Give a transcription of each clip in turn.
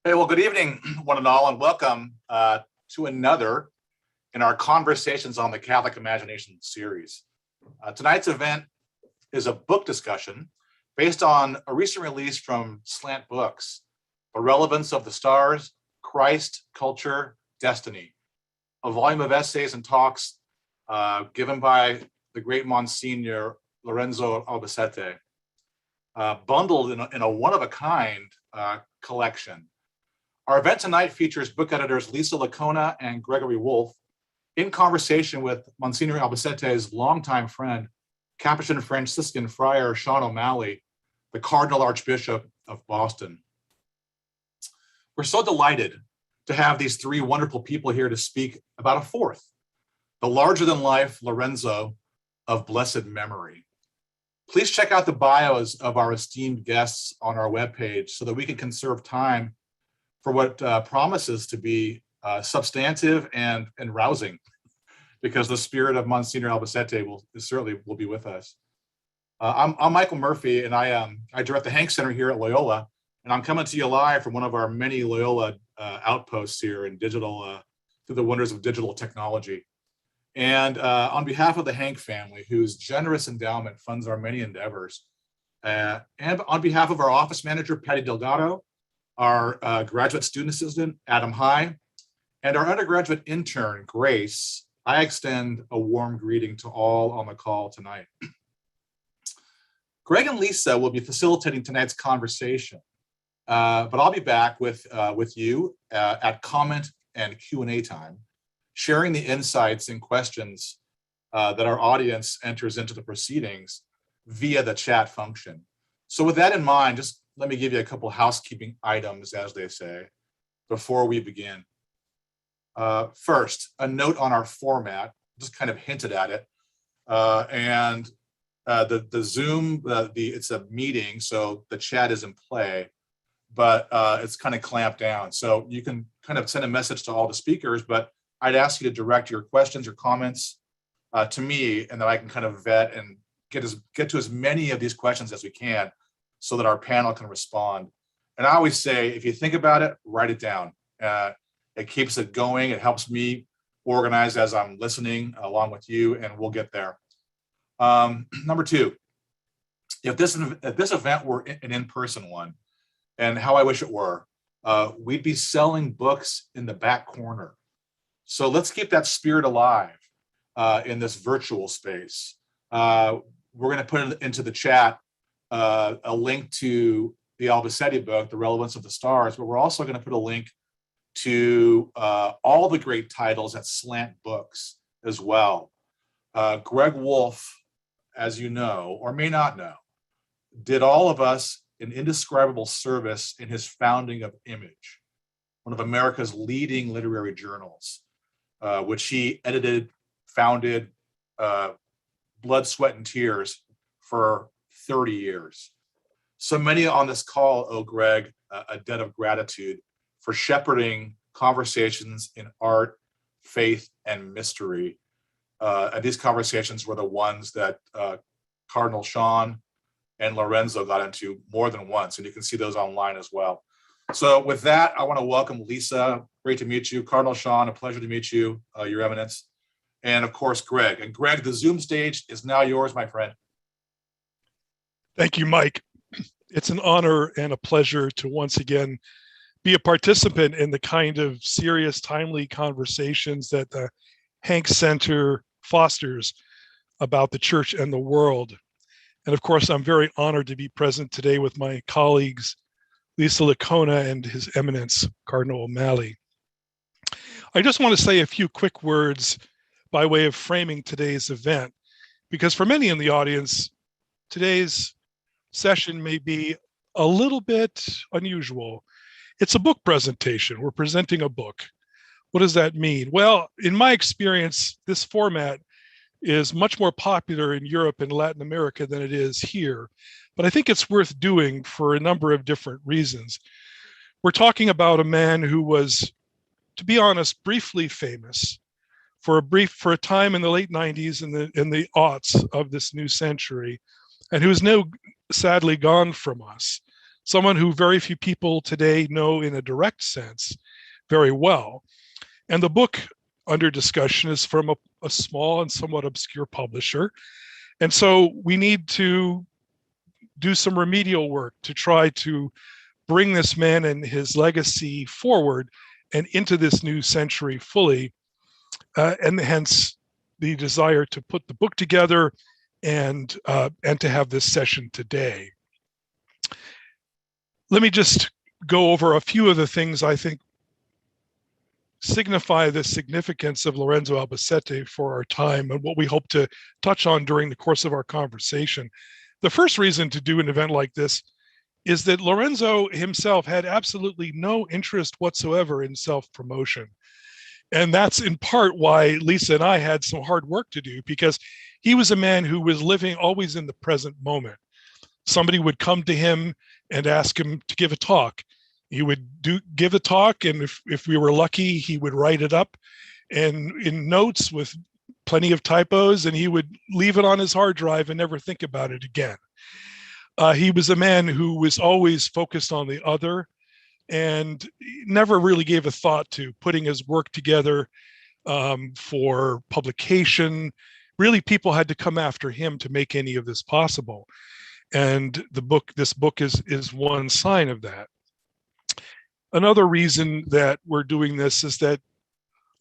Hey, well, good evening, one and all, and welcome to another in our Conversations on the Catholic Imagination series. Tonight's event is a book discussion based on a recent release from Slant Books, The Relevance of the Stars, Christ, Culture, Destiny, a volume of essays and talks given by the great Monsignor Lorenzo Albacete, bundled in a one-of-a-kind collection. Our event tonight features book editors Lickona and Gregory Wolfe in conversation with Monsignor Albacete's longtime friend, Capuchin Franciscan Friar Seán O'Malley, the Cardinal Archbishop of Boston. We're so delighted to have these three wonderful people here to speak about a fourth, the larger-than-life Lorenzo of blessed memory. Please check out the bios of our esteemed guests on our webpage so that we can conserve time for what promises to be substantive and rousing, because the spirit of Monsignor Albacete will be with us. I'm Michael Murphy, and I direct the Hank Center here at Loyola, and I'm coming to you live from one of our many Loyola outposts here in digital, through the wonders of digital technology. And on behalf of the Hank family, whose generous endowment funds our many endeavors, and on behalf of our office manager, Patty Delgado, our graduate student assistant, Adam High, and our undergraduate intern, Grace, I extend a warm greeting to all on the call tonight. Greg and Lisa will be facilitating tonight's conversation, but I'll be back with you at comment and Q&A time, sharing the insights and questions that our audience enters into the proceedings via the chat function. So with that in mind, just let me give you a couple housekeeping items, as they say, before we begin. First, a note on our format, just kind of hinted at it. The Zoom, it's a meeting, so the chat is in play, but it's kind of clamped down. So you can kind of send a message to all the speakers, but I'd ask you to direct your questions or comments to me, and then I can kind of vet and get to as many of these questions as we can, so that our panel can respond. And I always say, if you think about it, write it down. It keeps it going. It helps me organize as I'm listening along with you, and we'll get there. Number two, if this event were an in-person one, and how I wish it were, we'd be selling books in the back corner. So let's keep that spirit alive in this virtual space. We're gonna put it into the chat, a link to the Albacete book, The Relevance of the Stars, but we're also going to put a link to all the great titles at Slant Books as well. Greg Wolfe, as you know, or may not know, did all of us an indescribable service in his founding of Image, one of America's leading literary journals, which he edited, founded, blood, sweat, and tears for 30 years. So many on this call owe Greg a debt of gratitude for shepherding conversations in art, faith, and mystery. And these conversations were the ones that Cardinal Seán and Lorenzo got into more than once, and you can see those online as well. So with that, I want to welcome Lisa. Great to meet you. Cardinal Seán, a pleasure to meet you, Your Eminence. And of course, Greg. And Greg, the Zoom stage is now yours, my friend. Thank you, Mike. It's an honor and a pleasure to once again be a participant in the kind of serious, timely conversations that the Hank Center fosters about the church and the world. And of course, I'm very honored to be present today with my colleagues, Lisa Lickona and His Eminence, Cardinal O'Malley. I just want to say a few quick words by way of framing today's event, because for many in the audience, today's session may be a little bit unusual. It's a book presentation. We're presenting a book. What does that mean? Well, in my experience, this format is much more popular in Europe and Latin America than it is here. But I think it's worth doing for a number of different reasons. We're talking about a man who was, to be honest, briefly famous for a time in the late 90s and the aughts of this new century, and who's now sadly gone from us. someone who very few people today know in a direct sense very well. And the book under discussion is from a small and somewhat obscure publisher. And so we need to do some remedial work to try to bring this man and his legacy forward and into this new century fully, and hence the desire to put the book together and to have this session today. Let me just go over a few of the things I think signify the significance of Lorenzo Albacete for our time and what we hope to touch on during the course of our conversation. The first reason to do an event like this is that Lorenzo himself had absolutely no interest whatsoever in self-promotion. And that's in part why Lisa and I had some hard work to do, because he was a man who was living always in the present moment. Somebody would come to him and ask him to give a talk. He would give a talk, and if we were lucky, he would write it up and in notes with plenty of typos, and he would leave it on his hard drive and never think about it again. He was a man who was always focused on the other and never really gave a thought to putting his work together for publication. Really, people had to come after him to make any of this possible. And this book is one sign of that. Another reason that we're doing this is that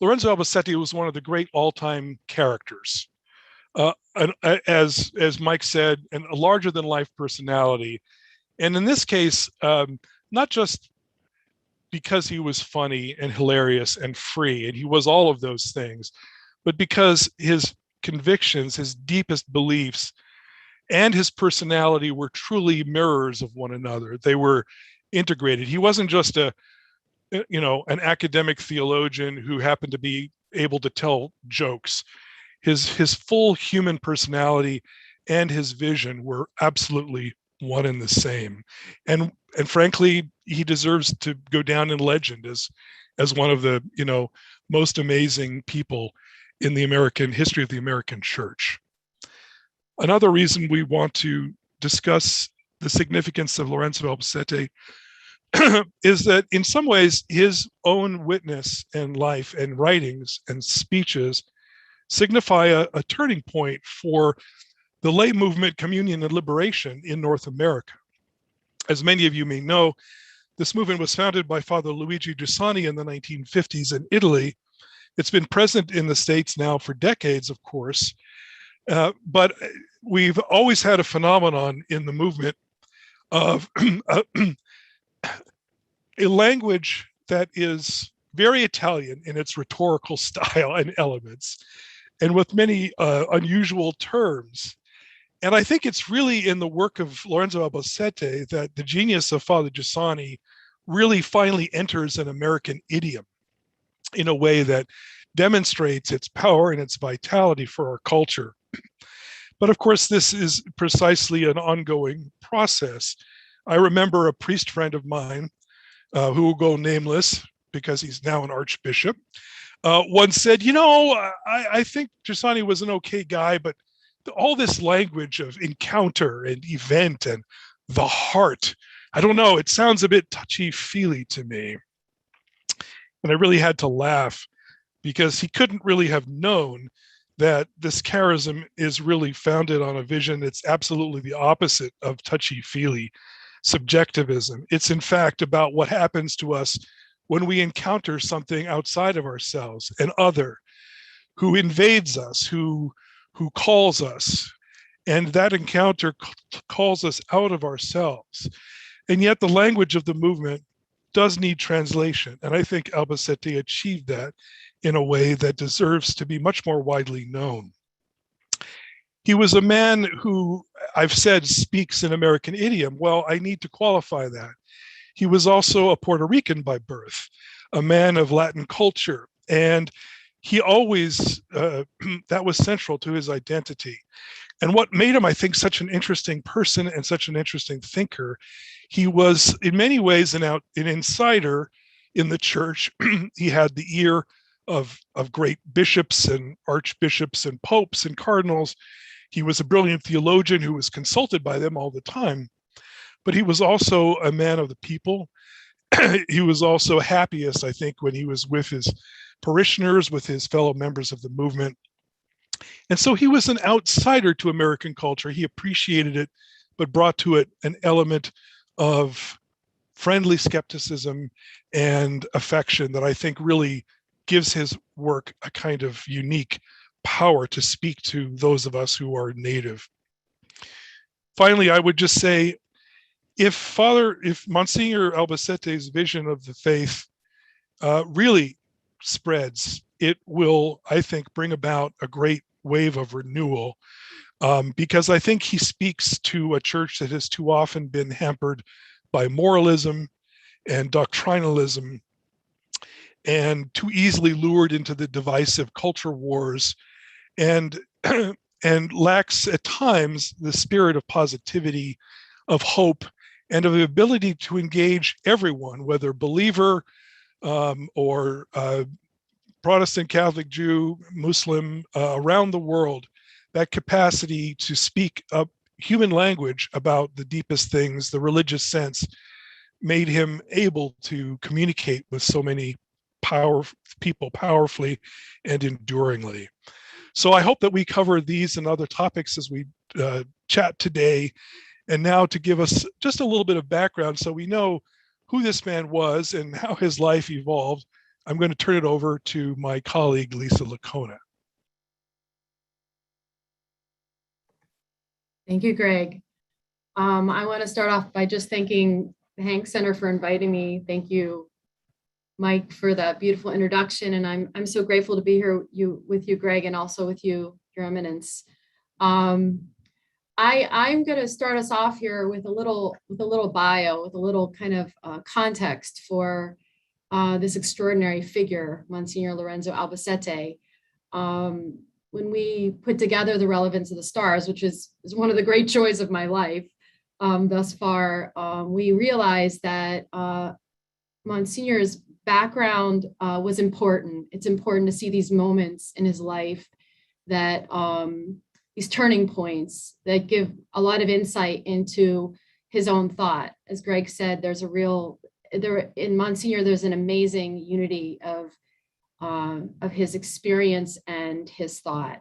Lorenzo Albacete was one of the great all-time characters. And as Mike said, and a larger than life personality. And in this case, not just because he was funny and hilarious and free, and he was all of those things, but because his convictions, his deepest beliefs, and his personality were truly mirrors of one another. They were integrated. He wasn't just an academic theologian who happened to be able to tell jokes. His full human personality and his vision were absolutely one and the same. And frankly, he deserves to go down in legend as one of the most amazing people in the American history of the American church. Another reason we want to discuss the significance of Lorenzo Albacete is that in some ways his own witness and life and writings and speeches signify a turning point for the lay movement, communion, and liberation in North America. As many of you may know, this movement was founded by Father Luigi Giussani in the 1950s in Italy. It's been present in the States now for decades, of course, but we've always had a phenomenon in the movement of a language that is very Italian in its rhetorical style and elements, and with many unusual terms. And I think it's really in the work of Lorenzo Albacete that the genius of Father Giussani really finally enters an American idiom in a way that demonstrates its power and its vitality for our culture. But of course, this is precisely an ongoing process. I remember a priest friend of mine, who will go nameless because he's now an archbishop, once said, I think Giussani was an okay guy, but all this language of encounter and event and the heart, I don't know, it sounds a bit touchy-feely to me. And I really had to laugh because he couldn't really have known that this charism is really founded on a vision that's absolutely the opposite of touchy-feely subjectivism. It's in fact about what happens to us when we encounter something outside of ourselves, an other who invades us, who calls us, and that encounter calls us out of ourselves. And yet the language of the movement does need translation, and I think Albacete achieved that in a way that deserves to be much more widely known. He was a man who, I've said, speaks an American idiom. Well, I need to qualify that. He was also a Puerto Rican by birth, a man of Latin culture, and he always, that was central to his identity. And what made him, I think, such an interesting person and such an interesting thinker, he was in many ways an insider in the church. He had the ear of great bishops and archbishops and popes and cardinals. He was a brilliant theologian who was consulted by them all the time. but he was also a man of the people. He was also happiest, I think, when he was with his parishioners, with his fellow members of the movement. And so he was an outsider to American culture. He appreciated it, but brought to it an element of friendly skepticism and affection that I think really gives his work a kind of unique power to speak to those of us who are native. Finally, I would just say, if Monsignor Albacete's vision of the faith really spreads, it will, I think, bring about a great wave of renewal, because I think he speaks to a church that has too often been hampered by moralism and doctrinalism, and too easily lured into the divisive culture wars, and and lacks at times the spirit of positivity, of hope, and of the ability to engage everyone, whether believer or Protestant, Catholic, Jew, Muslim, around the world. That capacity to speak up human language about the deepest things, the religious sense, made him able to communicate with so many people powerfully and enduringly. So I hope that we cover these and other topics as we chat today. And now, to give us just a little bit of background so we know who this man was and how his life evolved, I'm going to turn it over to my colleague, Lisa Lickona. Thank you, Greg. I want to start off by just thanking the Hanks Center for inviting me. Thank you, Mike, for that beautiful introduction. And I'm so grateful to be here with you, Greg, and also with you, Your Eminence. I'm going to start us off here with a little bio, with a little kind of context for this extraordinary figure, Monsignor Lorenzo Albacete. When we put together the Relevance of the Stars, which is one of the great joys of my life thus far, we realized that Monsignor's background was important. It's important to see these moments in his life, that these turning points that give a lot of insight into his own thought. As Greg said, in Monsignor, there's an amazing unity of his experience and his thought.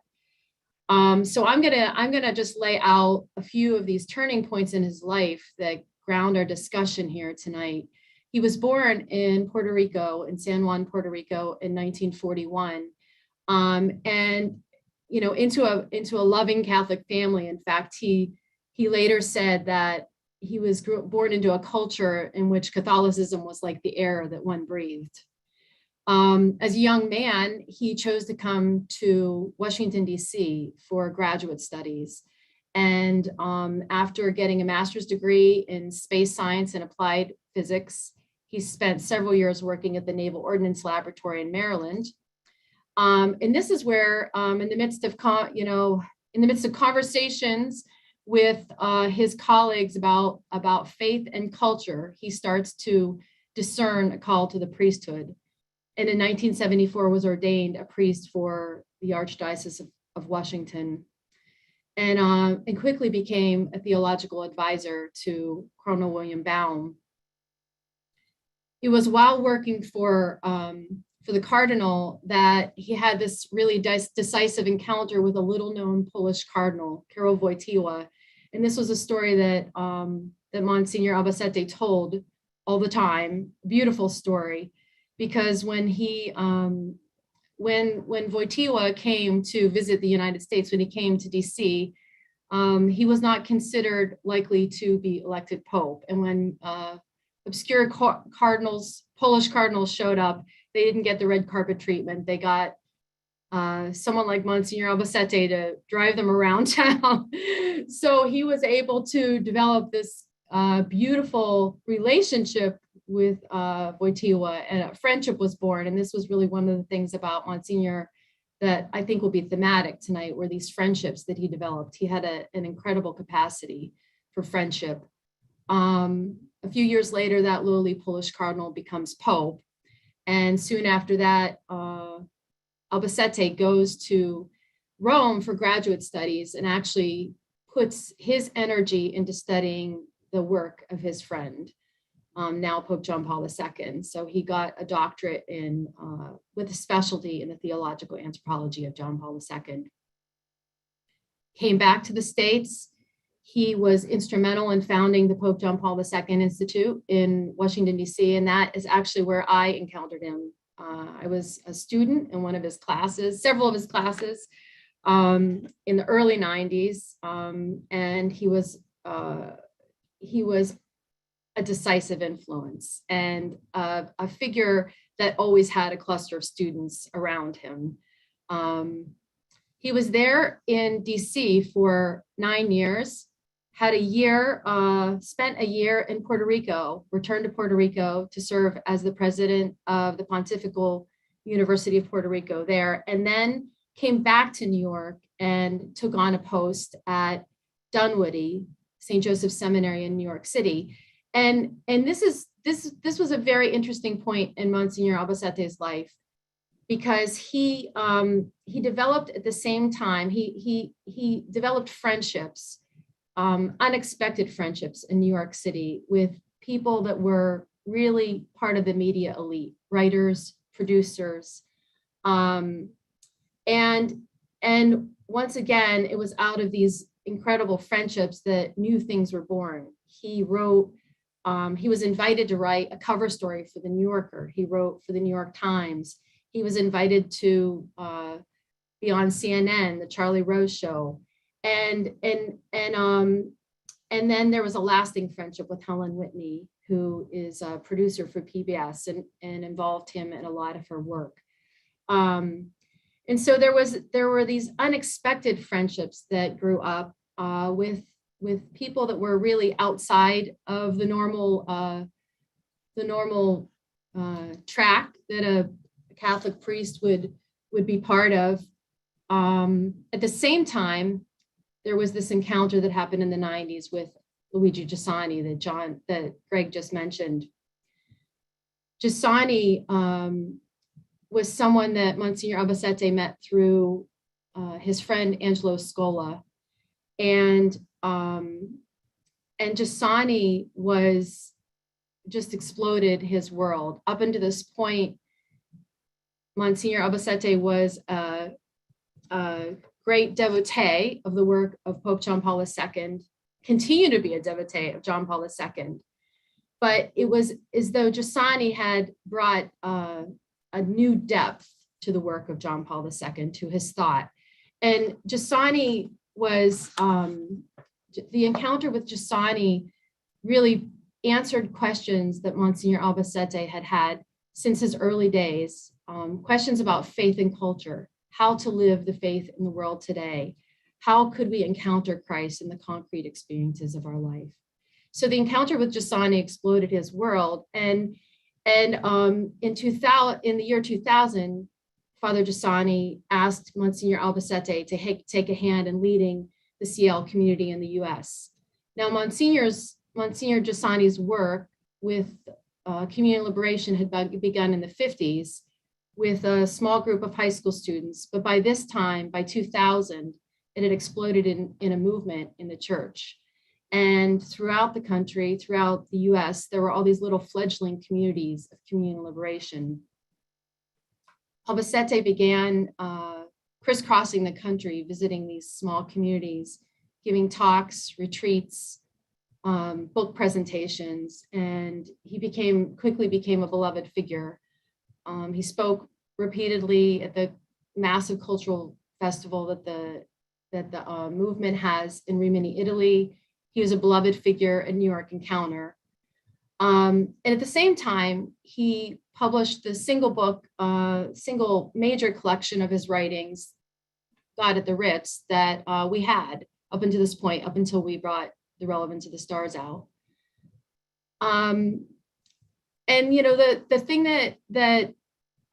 So I'm gonna just lay out a few of these turning points in his life that ground our discussion here tonight. He was born in Puerto Rico, in San Juan, Puerto Rico, in 1941, and into a loving Catholic family. In fact, he later said that he was born into a culture in which Catholicism was like the air that one breathed. As a young man, he chose to come to Washington, D.C. for graduate studies. And after getting a master's degree in space science and applied physics, he spent several years working at the Naval Ordnance Laboratory in Maryland. And this is where, in the midst of conversations with his colleagues about faith and culture, he starts to discern a call to the priesthood. And in 1974 was ordained a priest for the Archdiocese of Washington, and quickly became a theological advisor to Cardinal William Baum. It was while working for the Cardinal that he had this really decisive encounter with a little-known Polish Cardinal, Karol Wojtyła. And this was a story that Monsignor Albacete told all the time, beautiful story, because when Wojtyła came to visit the United States, when he came to DC, he was not considered likely to be elected Pope. And when obscure Polish cardinals showed up, they didn't get the red carpet treatment. They got someone like Monsignor Albacete to drive them around town. So he was able to develop this beautiful relationship with Wojtyła, and a friendship was born. And this was really one of the things about Monsignor that I think will be thematic tonight, were these friendships that he developed. He had an incredible capacity for friendship. A few years later, that lowly Polish cardinal becomes Pope. And soon after that, Albacete goes to Rome for graduate studies and actually puts his energy into studying the work of his friend, now Pope John Paul II. So he got a doctorate in with a specialty in the theological anthropology of John Paul II. Came back to the States. He was instrumental in founding the Pope John Paul II Institute in Washington, D.C., and that is actually where I encountered him. I was a student in one of his classes, several of his classes, in the early 90s, and he was a decisive influence and a figure that always had a cluster of students around him. He was there in DC for 9 years, had a year, spent a year in Puerto Rico, returned to Puerto Rico to serve as the president of the Pontifical University of Puerto Rico there, and then came back to New York and took on a post at Dunwoody, St. Joseph Seminary in New York City. And this was a very interesting point in Monsignor Albacete's life, because he developed at the same time, he developed friendships, unexpected friendships in New York City with people that were really part of the media elite, writers, producers. And once again, it was out of these incredible friendships that new things were born. He wrote, he was invited to write a cover story for the New Yorker. He wrote for the New York Times. He was invited to be on CNN, the Charlie Rose Show. And then there was a lasting friendship with Helen Whitney, who is a producer for PBS and involved him in a lot of her work. And so there were these unexpected friendships that grew up with people that were really outside of the normal track that a Catholic priest would be part of. At the same time, there was this encounter that happened in the 90s with Luigi Giussani that Greg just mentioned. Giussani was someone that Monsignor Albacete met through his friend Angelo Scola. And Giussani was just exploded his world. Up until this point, Monsignor Albacete was a great devotee of the work of Pope John Paul II, continued to be a devotee of John Paul II. But it was as though Giussani had brought a new depth to the work of John Paul II, to his thought. And Giussani was, the encounter with Giussani really answered questions that Monsignor Albacete had had since his early days, questions about faith and culture, how to live the faith in the world today, how could we encounter Christ in the concrete experiences of our life. So the encounter with Giussani exploded his world, and in the year 2000, Father Giussani asked Monsignor Albacete to take a hand in leading the CL community in the U.S. Now, Monsignor Giussani's work with community liberation had begun in the 50s with a small group of high school students, but by this time, by 2000, it had exploded in a movement in the church. And throughout the country, throughout the US, there were all these little fledgling communities of community liberation. Albacete began crisscrossing the country, visiting these small communities, giving talks, retreats, book presentations, and he quickly became a beloved figure. He spoke repeatedly at the massive cultural festival that the movement has in Rimini, Italy. He was a beloved figure at New York Encounter. And at the same time, he published the single major collection of his writings, God at the Ritz, that we had up until this point, up until we brought the Relevance of the Stars out. And you know, the thing that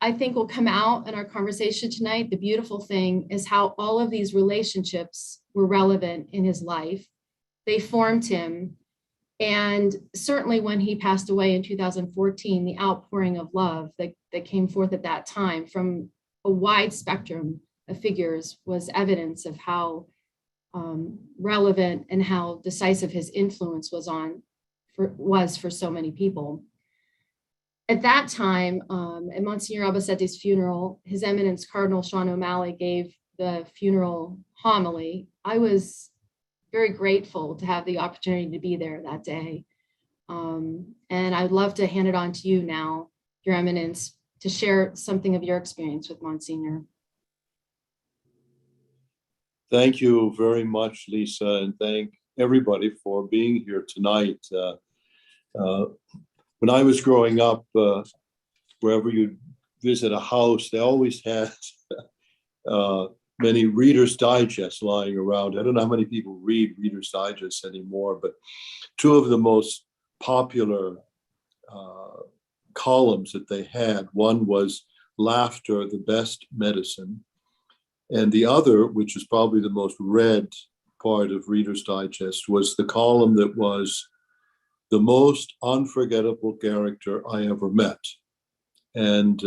I think will come out in our conversation tonight, the beautiful thing is how all of these relationships were relevant in his life. They formed him. And certainly when he passed away in 2014, the outpouring of love that came forth at that time from a wide spectrum of figures was evidence of how relevant and how decisive his influence was on was for so many people. At that time, at Monsignor Albacete's funeral, His Eminence Cardinal Seán O'Malley gave the funeral homily. I was very grateful to have the opportunity to be there that day. And I'd love to hand it on to you now, Your Eminence, to share something of your experience with Monsignor. Thank you very much, Lisa, and thank everybody for being here tonight. When I was growing up, wherever you visit a house, they always had many Reader's Digests lying around. I don't know how many people read Reader's Digest anymore, but two of the most popular columns that they had, one was Laughter, the Best Medicine, and the other, which is probably the most read part of Reader's Digest, was the column that was the most unforgettable character I ever met. And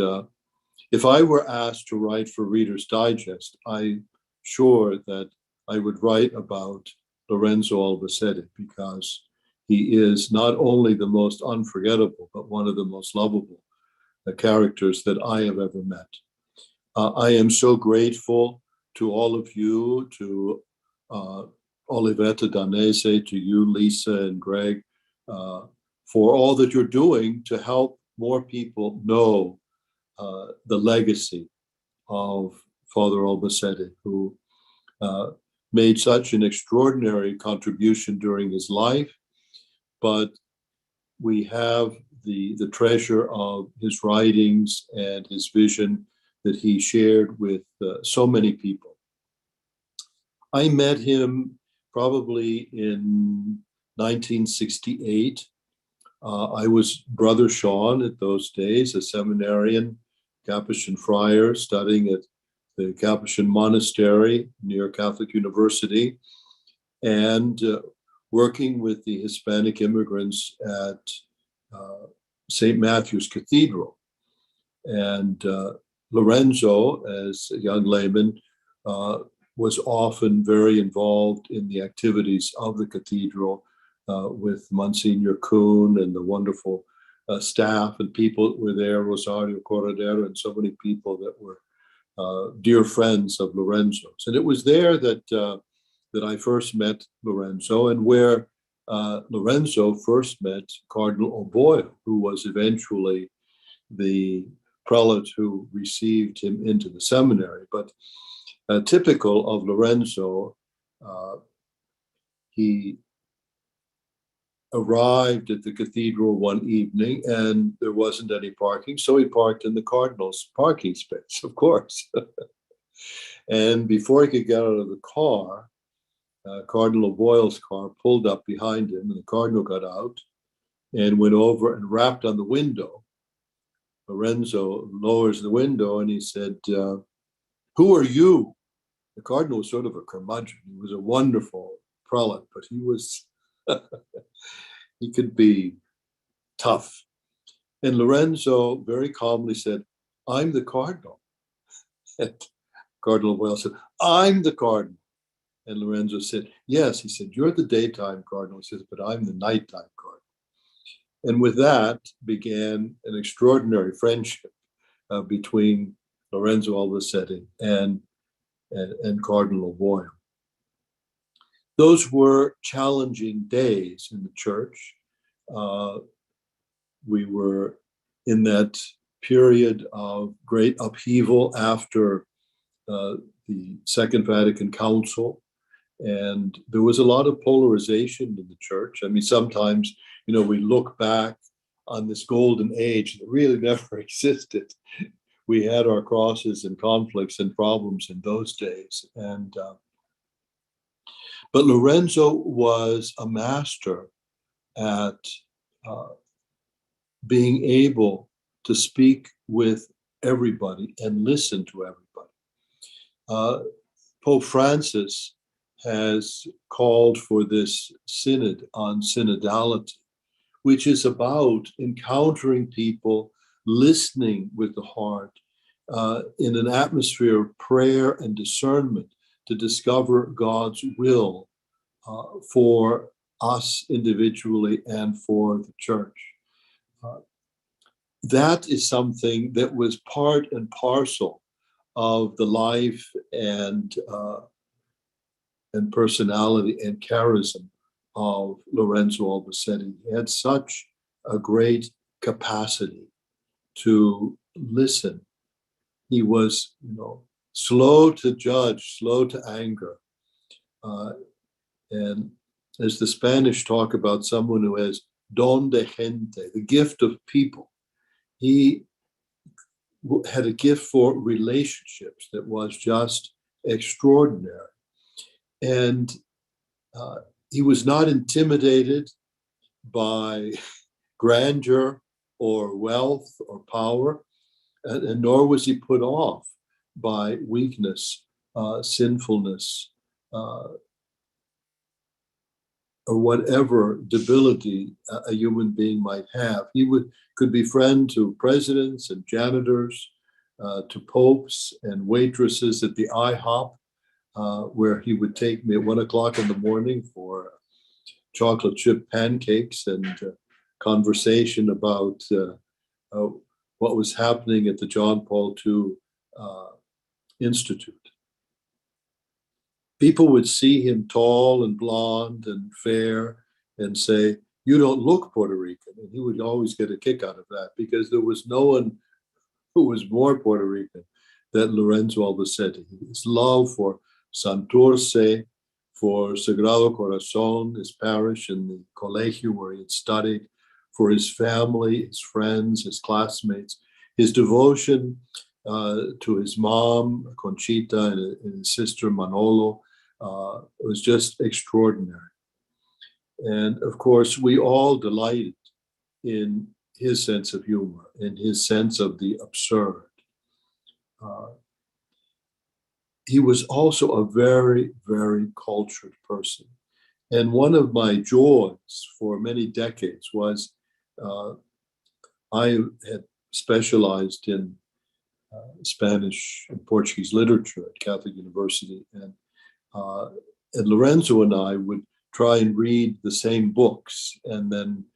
if I were asked to write for Reader's Digest, I'm sure that I would write about Lorenzo Albacete, because he is not only the most unforgettable, but one of the most lovable characters that I have ever met. I am so grateful to all of you, to Olivetta Danese, to you, Lisa and Greg, for all that you're doing to help more people know the legacy of Father Albacete, who made such an extraordinary contribution during his life, but we have the treasure of his writings and his vision that he shared with so many people. I met him probably in 1968. I was Brother Seán at those days, a seminarian, Capuchin friar, studying at the Capuchin monastery near Catholic University, and working with the Hispanic immigrants at St. Matthew's Cathedral. And Lorenzo, as a young layman, was often very involved in the activities of the cathedral with Monsignor Kuhn and the wonderful staff and people that were there, Rosario Corredero, and so many people that were dear friends of Lorenzo's. And it was there that I first met Lorenzo, and where Lorenzo first met Cardinal O'Malley, who was eventually the prelate who received him into the seminary. But typical of Lorenzo, he arrived at the cathedral one evening and there wasn't any parking, so he parked in the Cardinal's parking space, of course. And before he could get out of the car, Cardinal O'Boyle's car pulled up behind him, and the Cardinal got out and went over and rapped on the window. Lorenzo lowers the window and he said, "Who are you?" The Cardinal was sort of a curmudgeon. He was a wonderful prelate, but he was, he could be tough. And Lorenzo very calmly said, "I'm the Cardinal." And Cardinal O'Boyle said, "I'm the Cardinal." And Lorenzo said, "Yes." He said, "You're the daytime Cardinal." He says, "But I'm the nighttime Cardinal." And with that began an extraordinary friendship between Lorenzo Albacete and Cardinal O'Boyle. Those were challenging days in the church. We were in that period of great upheaval after the Second Vatican Council, and there was a lot of polarization in the church. I mean, sometimes, we look back on this golden age that really never existed. We had our crosses and conflicts and problems in those days. And but Lorenzo was a master at being able to speak with everybody and listen to everybody. Pope Francis has called for this synod on synodality, which is about encountering people, listening with the heart, in an atmosphere of prayer and discernment to discover God's will for us individually and for the church. That is something that was part and parcel of the life and personality and charism of Lorenzo Albacete. He had such a great capacity to listen. He was, slow to judge, slow to anger. And as the Spanish talk about someone who has don de gente, the gift of people, he had a gift for relationships that was just extraordinary. And he was not intimidated by grandeur or wealth or power, and nor was he put off by weakness, sinfulness, or whatever debility a human being might have. He could be friend to presidents and janitors, to popes and waitresses at the IHOP, where he would take me at 1 o'clock in the morning for chocolate chip pancakes and conversation about what was happening at the John Paul II Institute. People would see him tall and blonde and fair and say, "You don't look Puerto Rican." And he would always get a kick out of that, because there was no one who was more Puerto Rican than Lorenzo Albacete. His love for Santurce, for Sagrado Corazon, his parish and the colegio where he had studied, for his family, his friends, his classmates, his devotion to his mom, Conchita, and his sister, Manolo, was just extraordinary. And of course, we all delighted in his sense of humor, in his sense of the absurd. He was also a very, very cultured person. And one of my joys for many decades was I had specialized in Spanish and Portuguese literature at Catholic University. And Lorenzo and I would try and read the same books and then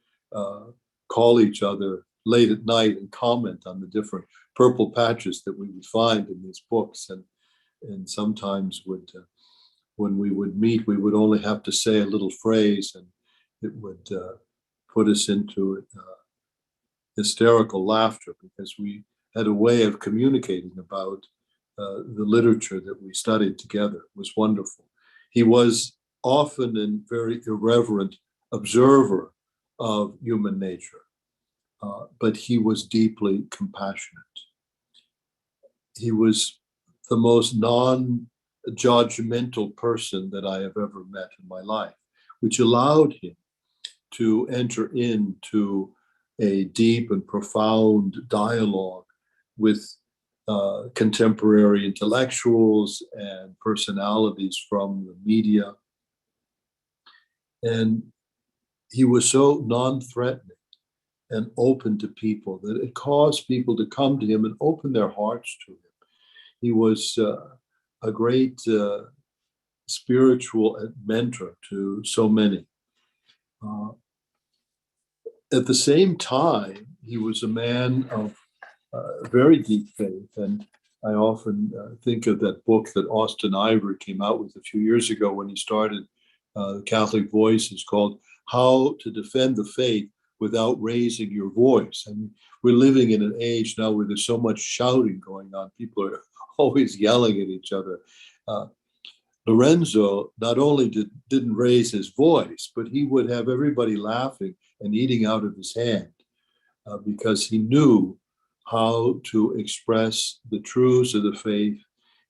call each other late at night and comment on the different purple patches that we would find in these books. And sometimes when we would meet, we would only have to say a little phrase, and it would put us into hysterical laughter, because we had a way of communicating about the literature that we studied together. It was wonderful. He was often a very irreverent observer of human nature, but he was deeply compassionate. He was the most non-judgmental person that I have ever met in my life, which allowed him to enter into a deep and profound dialogue with contemporary intellectuals and personalities from the media. And he was so non-threatening and open to people that it caused people to come to him and open their hearts to him. He was a great spiritual mentor to so many. At the same time, he was a man of very deep faith. And I often think of that book that Austin Ivory came out with a few years ago when he started the Catholic Voices, called How to Defend the Faith Without Raising Your Voice. And we're living in an age now where there's so much shouting going on. People are always yelling at each other. Lorenzo not only didn't raise his voice, but he would have everybody laughing and eating out of his hand, because he knew how to express the truths of the faith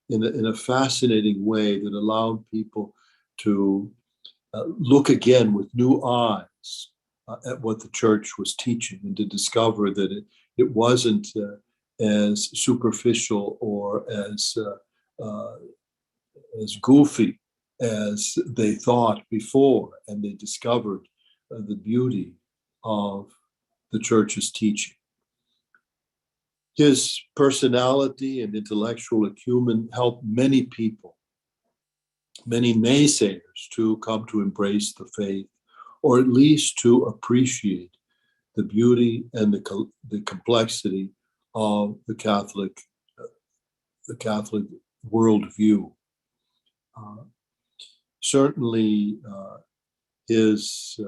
in a fascinating way that allowed people to look again with new eyes at what the church was teaching, and to discover that it wasn't as superficial or as goofy as they thought before, and they discovered the beauty of the church's teaching. His personality and intellectual acumen helped many people, many naysayers, to come to embrace the faith, or at least to appreciate the beauty and the complexity of the Catholic worldview. Certainly, his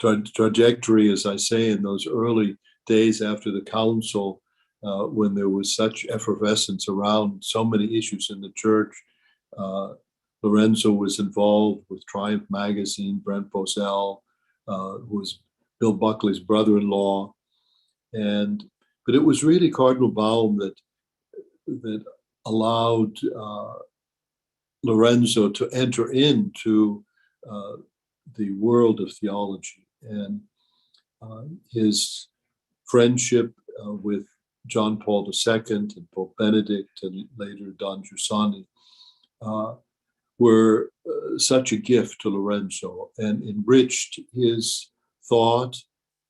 trajectory, as I say, in those early days after the council, when there was such effervescence around so many issues in the church. Lorenzo was involved with Triumph Magazine, Brent Bozell, who was Bill Buckley's brother-in-law. But it was really Cardinal Baum that allowed Lorenzo to enter into the world of theology. And his friendship with John Paul II and Pope Benedict and later Don Giussani were such a gift to Lorenzo and enriched his thought.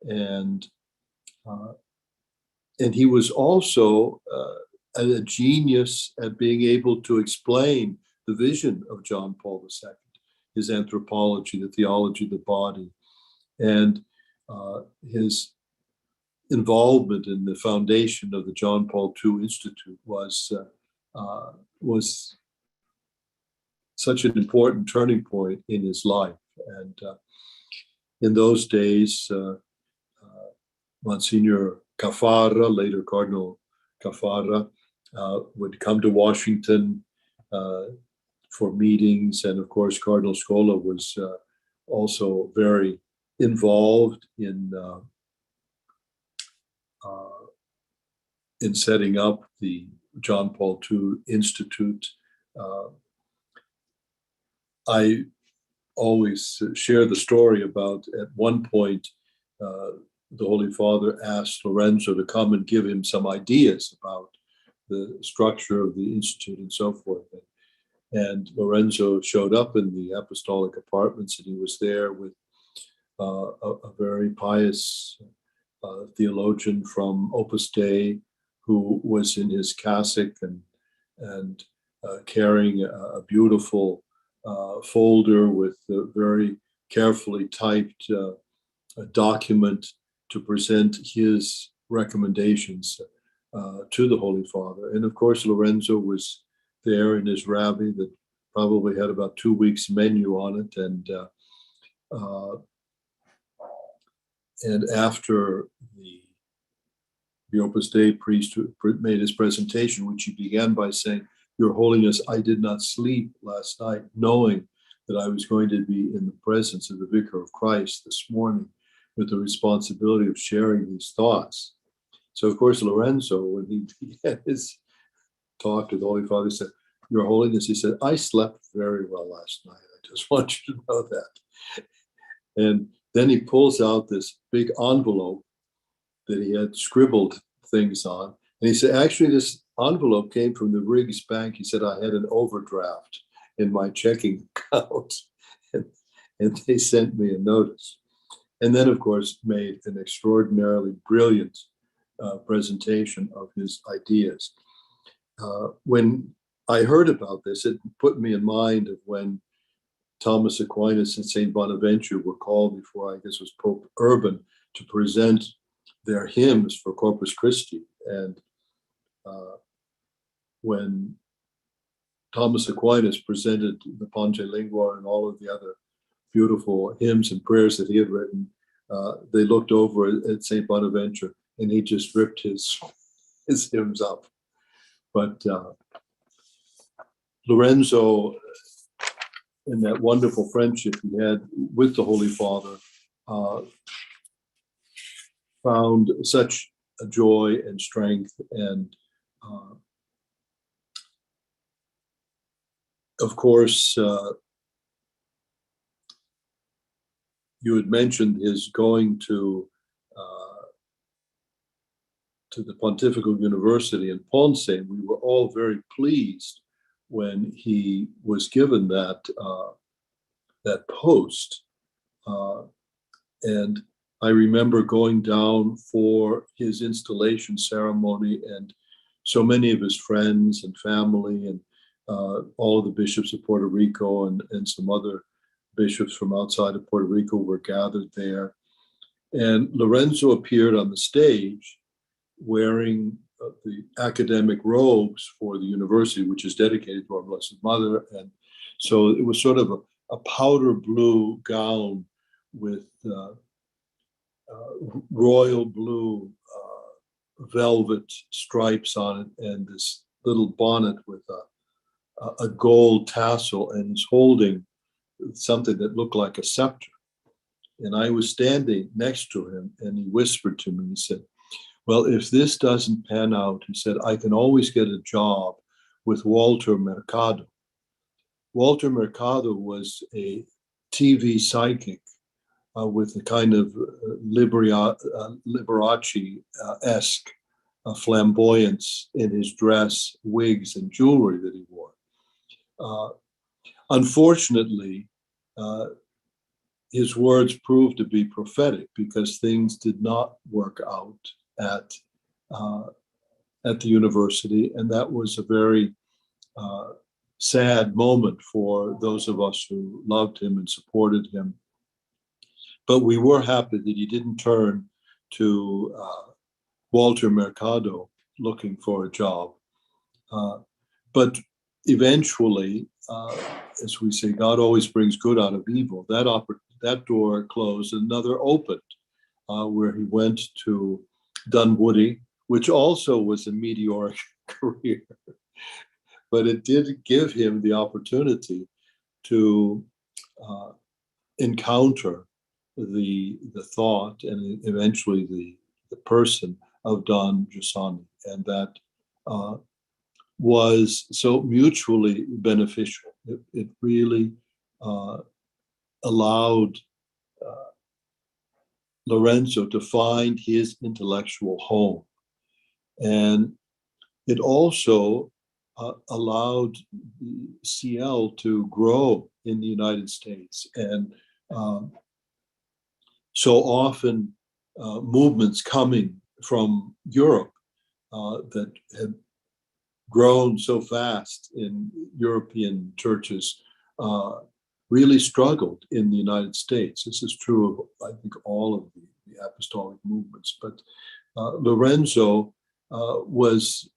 And he was also a genius at being able to explain the vision of John Paul II, his anthropology, the theology of the body, and his involvement in the foundation of the John Paul II Institute was such an important turning point in his life. And in those days, Monsignor Caffarra, later Cardinal Caffarra, would come to Washington for meetings. And of course, Cardinal Scola was also very involved in setting up the John Paul II Institute. I always share the story about at one point, the Holy Father asked Lorenzo to come and give him some ideas about the structure of the Institute and so forth. And Lorenzo showed up in the apostolic apartments, and he was there with a very pious theologian from Opus Dei who was in his cassock and carrying a beautiful folder with a very carefully typed document to present his recommendations to the Holy Father. And of course, Lorenzo was there in his rabbi that probably had about 2 weeks menu on it. And after the Opus Dei priest made his presentation, which he began by saying, "Your Holiness, I did not sleep last night, knowing that I was going to be in the presence of the Vicar of Christ this morning with the responsibility of sharing these thoughts." So, of course, Lorenzo, when he began his talk to the Holy Father, said, "Your Holiness," he said, "I slept very well last night. I just want you to know that." And then he pulls out this big envelope that he had scribbled things on. And he said, "Actually, this envelope came from the Riggs Bank." He said, "I had an overdraft in my checking account." And they sent me a notice. And then, of course, made an extraordinarily brilliant presentation of his ideas. When I heard about this, it put me in mind of when Thomas Aquinas and St. Bonaventure were called before, I guess it was Pope Urban, to present their hymns for Corpus Christi. And when Thomas Aquinas presented the Pange Lingua and all of the other beautiful hymns and prayers that he had written, they looked over at St. Bonaventure and he just ripped his hymns up. But Lorenzo, in that wonderful friendship he had with the Holy Father, found such a joy and strength. And of course, you had mentioned his going to the Pontifical University in Ponce. We were all very pleased when he was given that post. And I remember going down for his installation ceremony, and so many of his friends and family and all of the bishops of Puerto Rico and some other bishops from outside of Puerto Rico were gathered there. And Lorenzo appeared on the stage wearing the academic robes for the university, which is dedicated to our Blessed Mother. And so it was sort of a powder blue gown with royal blue velvet stripes on it, and this little bonnet with a gold tassel, and he's holding something that looked like a scepter. And I was standing next to him, and he whispered to me, he said, well, if this doesn't pan out, he said, I can always get a job with Walter Mercado. Walter Mercado was a TV psychic with a kind of Liberace-esque flamboyance in his dress, wigs, and jewelry that he wore. Unfortunately, his words proved to be prophetic because things did not work out at the university, and that was a very sad moment for those of us who loved him and supported him. But we were happy that he didn't turn to Walter Mercado looking for a job. But eventually, as we say, God always brings good out of evil. That door closed, another opened, where he went to Dunwoody, which also was a meteoric career. But it did give him the opportunity to encounter the thought and eventually the person of Don Giussani, and that was so mutually beneficial. It really allowed Lorenzo to find his intellectual home, and it also allowed CL to grow in the United States. And so often movements coming from Europe that had grown so fast in European churches really struggled in the United States. This is true of, I think, all of the apostolic movements. But Lorenzo was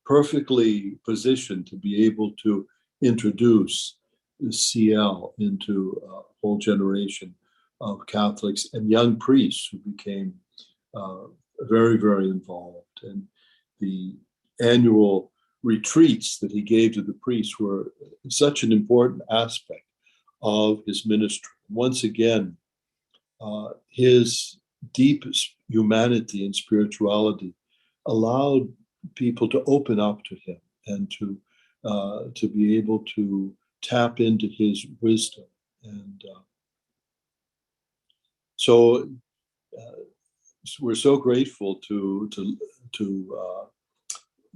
perfectly positioned to be able to introduce the CL into a whole generation of Catholics and young priests who became very, very involved. And the annual retreats that he gave to the priests were such an important aspect of his ministry. Once again, his deep humanity and spirituality allowed people to open up to him and to be able to tap into his wisdom. And so we're so grateful to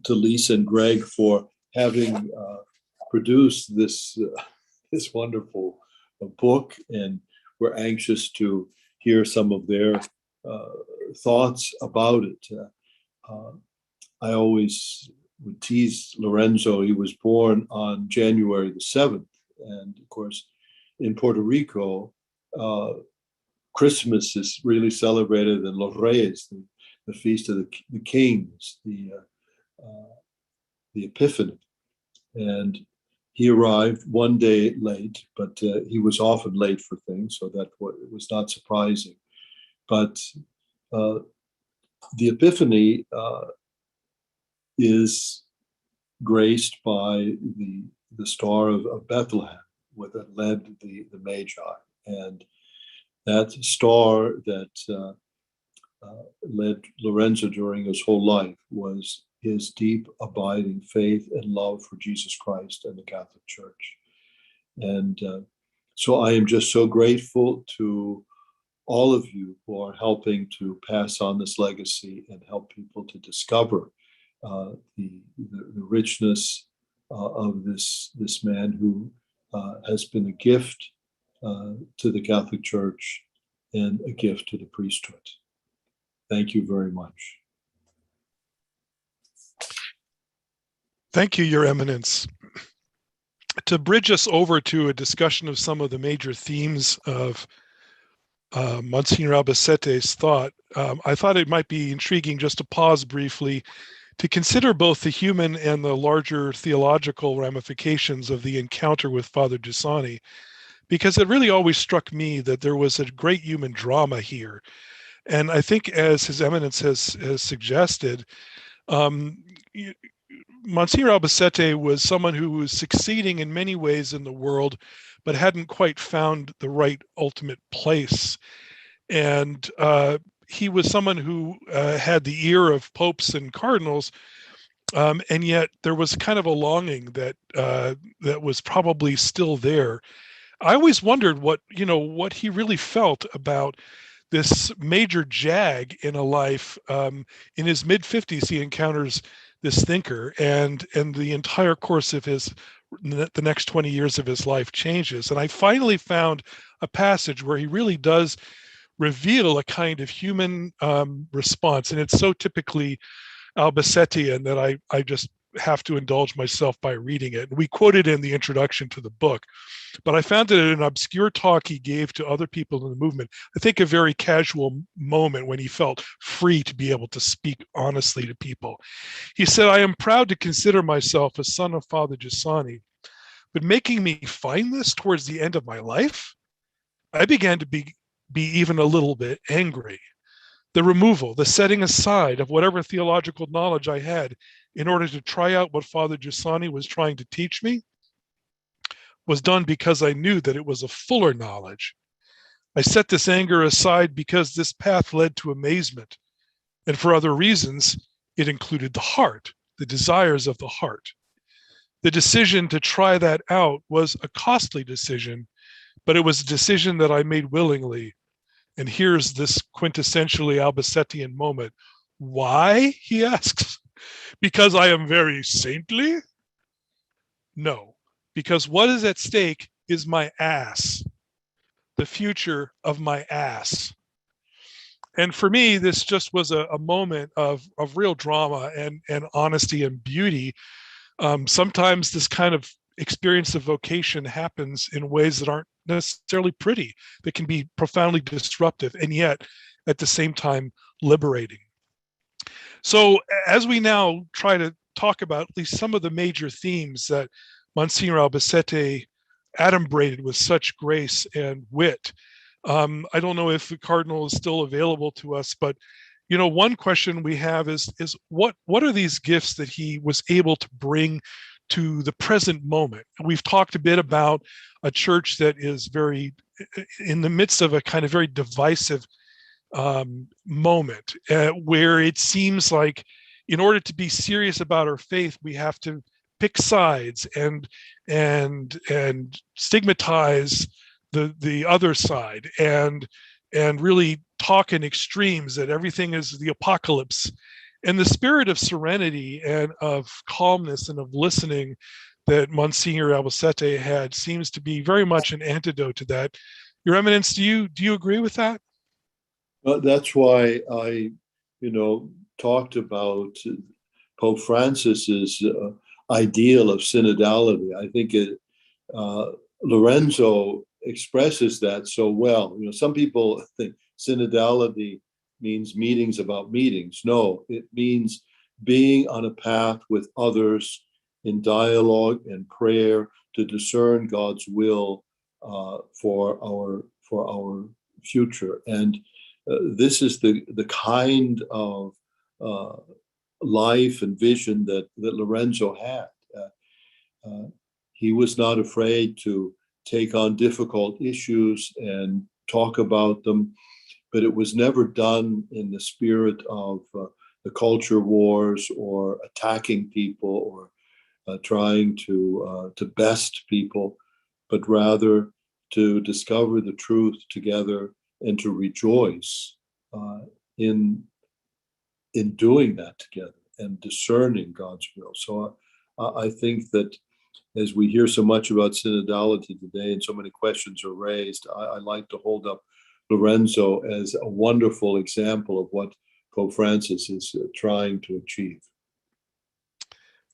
Lisa and Greg for having produced this wonderful book, and we're anxious to hear some of their thoughts about it. I always would tease Lorenzo. He was born on January the 7th, and of course, in Puerto Rico, Christmas is really celebrated in Los Reyes, the feast of the kings, the Epiphany. And he arrived one day late, but he was often late for things, so that it was not surprising. But the Epiphany is graced by the star of Bethlehem, that led the Magi. And that star that led Lorenzo during his whole life was his deep, abiding faith and love for Jesus Christ and the Catholic Church. And so I am just so grateful to all of you who are helping to pass on this legacy and help people to discover the richness of this man who has been a gift to the Catholic Church and a gift to the priesthood. Thank you very much. Thank you, Your Eminence. to bridge us over to a discussion of some of the major themes of Monsignor Albacete's thought, I thought it might be intriguing just to pause briefly to consider both the human and the larger theological ramifications of the encounter with Father Giussani, because it really always struck me that there was a great human drama here. And I think, as His Eminence has suggested, Monsignor Albacete was someone who was succeeding in many ways in the world, but hadn't quite found the right ultimate place. And he was someone who had the ear of popes and cardinals, and yet there was kind of a longing that that was probably still there. I always wondered what he really felt about this major jag in a life. In his mid-50s, he encounters this thinker, and the entire course of the next 20 years of his life changes. And I finally found a passage where he really does reveal a kind of human response, and it's so typically Albacetean that I just have to indulge myself by reading it. And we quote it in the introduction to the book, but I found it in an obscure talk he gave to other people in the movement. I think a very casual moment when he felt free to be able to speak honestly to people. He said, "I am proud to consider myself a son of Father Giussani, but making me find this towards the end of my life, I began to be even a little bit angry. The removal, the setting aside of whatever theological knowledge I had in order to try out what Father Giussani was trying to teach me was done because I knew that it was a fuller knowledge. I set this anger aside because this path led to amazement, and for other reasons, it included the heart, the desires of the heart. The decision to try that out was a costly decision, but it was a decision that I made willingly. And here's this quintessentially Albacetean moment. Why?" he asks. "Because I am very saintly? No, because what is at stake is my ass, the future of my ass." And for me, this just was a moment of real drama and honesty and beauty. Sometimes this kind of experience of vocation happens in ways that aren't necessarily pretty, that can be profoundly disruptive, and yet at the same time liberating. So as we now try to talk about at least some of the major themes that Monsignor Albacete adumbrated with such grace and wit, I don't know if the Cardinal is still available to us, but one question we have is what are these gifts that he was able to bring to the present moment? We've talked a bit about a church that is very in the midst of a kind of very divisive moment where it seems like in order to be serious about our faith, we have to pick sides and stigmatize the other side and really talk in extremes that everything is the apocalypse. And the spirit of serenity and of calmness and of listening that Monsignor Albacete had seems to be very much an antidote to that. Your Eminence, do you agree with that? That's why I, talked about Pope Francis's ideal of synodality. I think Lorenzo expresses that so well. Some people think synodality means meetings about meetings. No, it means being on a path with others in dialogue and prayer to discern God's will for our future. And this is the kind of life and vision that Lorenzo had. He was not afraid to take on difficult issues and talk about them, but it was never done in the spirit of the culture wars or attacking people or trying to best people, but rather to discover the truth together and to rejoice in doing that together and discerning God's will. So I think that as we hear so much about synodality today and so many questions are raised, I like to hold up Lorenzo as a wonderful example of what Pope Francis is trying to achieve.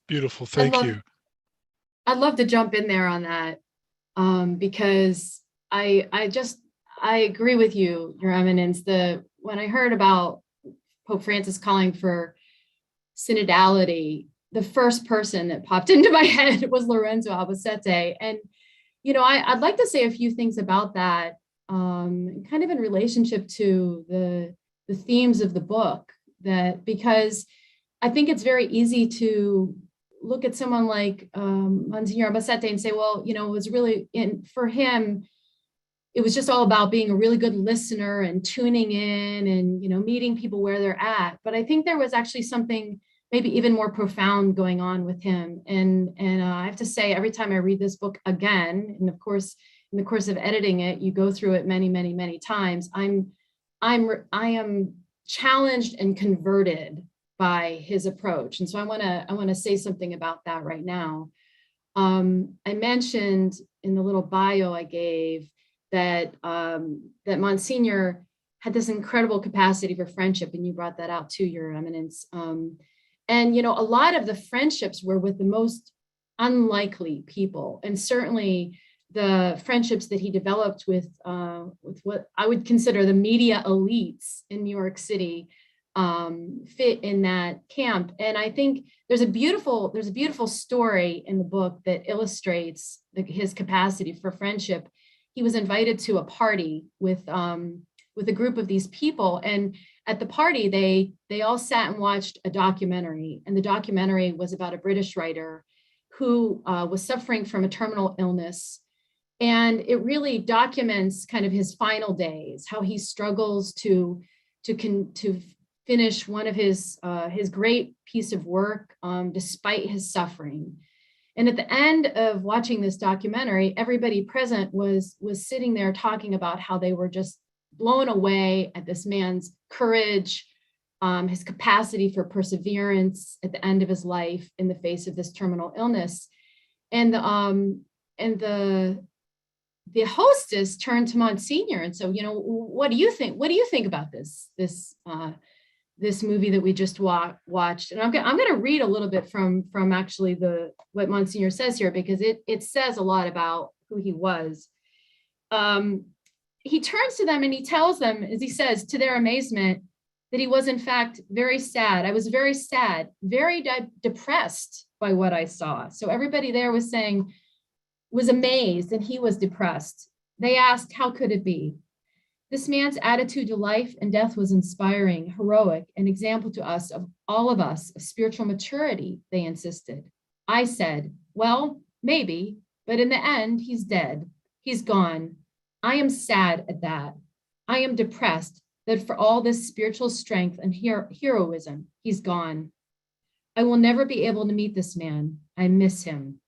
Beautiful, thank you. I'd love to jump in there on that, because I agree with you, Your Eminence. When I heard about Pope Francis calling for synodality, the first person that popped into my head was Lorenzo Albacete. And, I'd like to say a few things about that, kind of in relationship to the themes of the book, because I think it's very easy to look at someone like Monsignor Albacete and say, well, it was really for him, it was just all about being a really good listener and tuning in and, meeting people where they're at. But I think there was actually something maybe even more profound going on with him. And I have to say, every time I read this book again, and of course, in the course of editing it, you go through it many, many, many times. I am challenged and converted by his approach. And so I want to say something about that right now. I mentioned in the little bio I gave that Monsignor had this incredible capacity for friendship, and you brought that out too, Your Eminence. And a lot of the friendships were with the most unlikely people, and certainly the friendships that he developed with what I would consider the media elites in New York City fit in that camp. And I think there's a beautiful story in the book that illustrates his capacity for friendship. He was invited to a party with a group of these people, and at the party they all sat and watched a documentary, and the documentary was about a British writer who was suffering from a terminal illness. And it really documents kind of his final days, how he struggles to finish one of his great piece of work despite his suffering. And at the end of watching this documentary, everybody present was sitting there talking about how they were just blown away at this man's courage, his capacity for perseverance at the end of his life in the face of this terminal illness. And the hostess turned to Monsignor and so, what do you think? What do you think about this movie that we just watched? And I'm going to read a little bit from actually what Monsignor says here, because it says a lot about who he was. He turns to them and he tells them, as he says, to their amazement, that he was in fact very sad. I was very sad, very depressed by what I saw. So everybody there was amazed, and he was depressed. They asked, how could it be? This man's attitude to life and death was inspiring, heroic, an example to us, of all of us, of spiritual maturity, they insisted. I said, well, maybe, but in the end, he's dead. He's gone. I am sad at that. I am depressed that for all this spiritual strength and heroism, he's gone. I will never be able to meet this man. I miss him.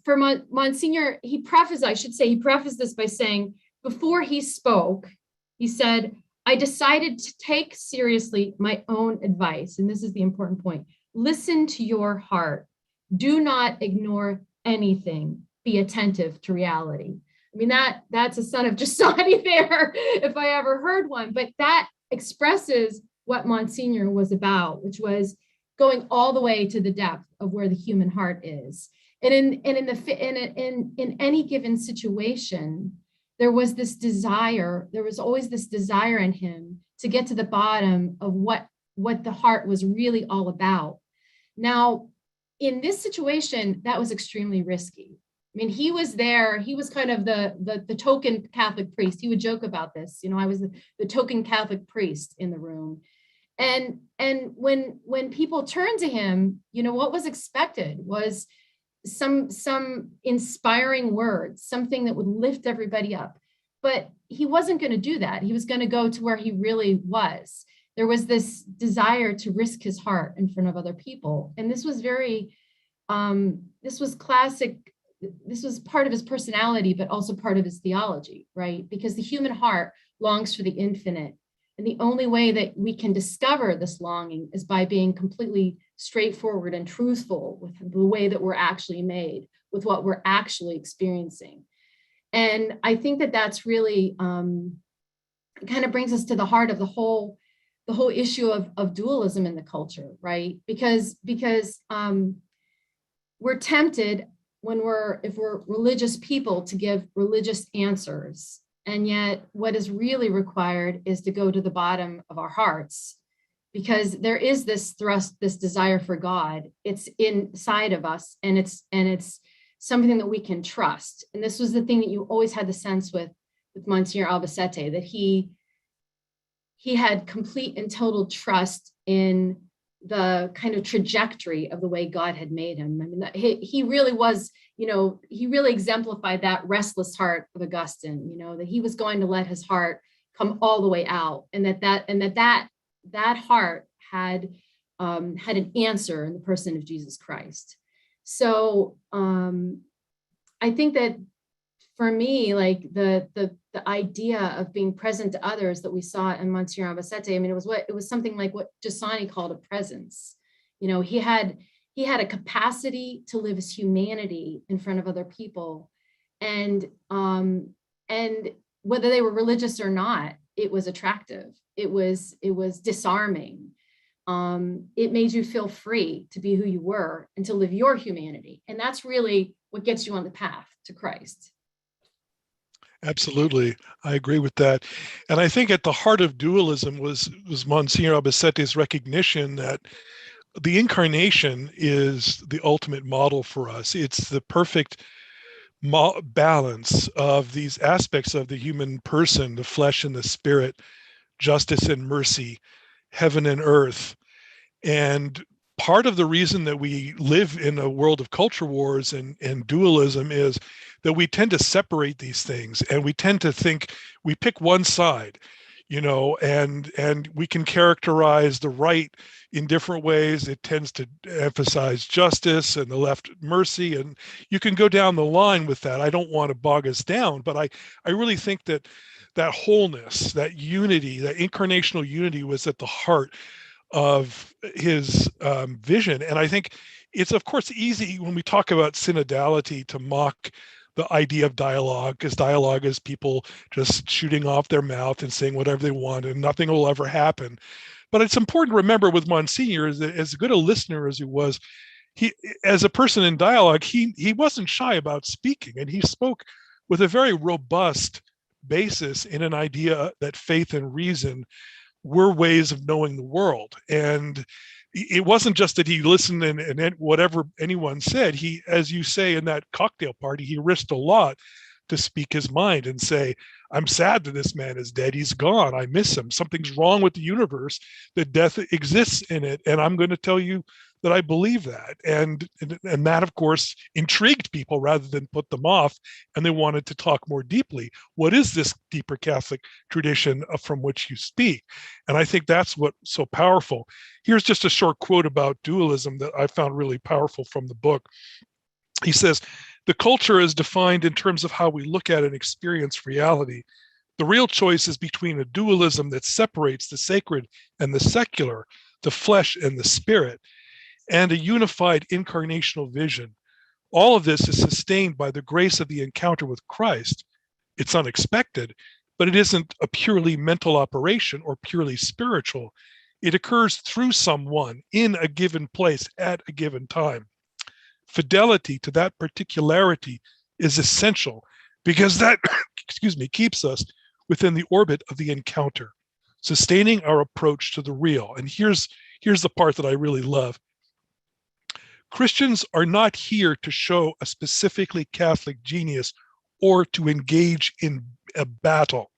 For Monsignor, he prefaced this by saying, before he spoke, he said, I decided to take seriously my own advice. And this is the important point. Listen to your heart. Do not ignore anything. Be attentive to reality. I mean, that's a son of Giussani there, if I ever heard one. But that expresses what Monsignor was about, which was going all the way to the depth of where the human heart is. And in any given situation, there was always this desire in him to get to the bottom of what the heart was really all about. Now, in this situation, that was extremely risky. I mean, he was there, he was kind of the token Catholic priest. He would joke about this, I was the token Catholic priest in the room. And when people turned to him, what was expected was some inspiring words, something that would lift everybody up. But he wasn't going to do that. He was going to go to where he really was. There was this desire to risk his heart in front of other people. And this was this was classic. This was part of his personality, but also part of his theology, right? Because the human heart longs for the infinite. And the only way that we can discover this longing is by being completely straightforward and truthful with the way that we're actually made, with what we're actually experiencing. And I think that that's really it kind of brings us to the heart of the whole issue of dualism in the culture, right? Because we're tempted if we're religious people to give religious answers. And yet what is really required is to go to the bottom of our hearts, because there is this this desire for God. It's inside of us, and it's something that we can trust. And this was the thing that you always had the sense with Monsignor Albacete, that he had complete and total trust in the kind of trajectory of the way God had made him. I mean, he really was, he really exemplified that restless heart of Augustine, that he was going to let his heart come all the way out, and that heart had an answer in the person of Jesus Christ. So I think that for me, like the idea of being present to others that we saw in Monsignor Albacete, I mean, it was something like what Giussani called a presence. He had a capacity to live his humanity in front of other people, and whether they were religious or not, it was attractive. It was disarming. It made you feel free to be who you were and to live your humanity, and that's really what gets you on the path to Christ. Absolutely. I agree with that. And I think at the heart of dualism was Monsignor Albacete's recognition that the incarnation is the ultimate model for us. It's the perfect balance of these aspects of the human person, the flesh and the spirit, justice and mercy, heaven and earth. And part of the reason that we live in a world of culture wars and dualism is that we tend to separate these things, and we tend to think we pick one side, and we can characterize the right in different ways. It tends to emphasize justice, and the left mercy, and you can go down the line with that. I don't want to bog us down, but I really think that wholeness, that unity, that incarnational unity was at the heart of his vision. And I think it's, of course, easy when we talk about synodality to mock the idea of dialogue, because dialogue is people just shooting off their mouth and saying whatever they want and nothing will ever happen. But it's important to remember with Monsignor, is that as good a listener as he was, he, as a person in dialogue, he wasn't shy about speaking, and he spoke with a very robust basis in an idea that faith and reason were ways of knowing the world. And it wasn't just that he listened and whatever anyone said. He, as you say, in that cocktail party, he risked a lot to speak his mind and say, I'm sad that this man is dead. He's gone. I miss him. Something's wrong with the universe, that death exists in it. And I'm going to tell you that I believe that. And that, of course, intrigued people rather than put them off. And they wanted to talk more deeply. What is this deeper Catholic tradition from which you speak? And I think that's what's so powerful. Here's just a short quote about dualism that I found really powerful from the book. He says, the culture is defined in terms of how we look at and experience reality. The real choice is between a dualism that separates the sacred and the secular, the flesh and the spirit, and a unified incarnational vision. All of this is sustained by the grace of the encounter with Christ. It's unexpected, but it isn't a purely mental operation or purely spiritual. It occurs through someone in a given place at a given time. Fidelity to that particularity is essential because that, keeps us within the orbit of the encounter, sustaining our approach to the real. And here's the part that I really love. Christians are not here to show a specifically Catholic genius or to engage in a battle.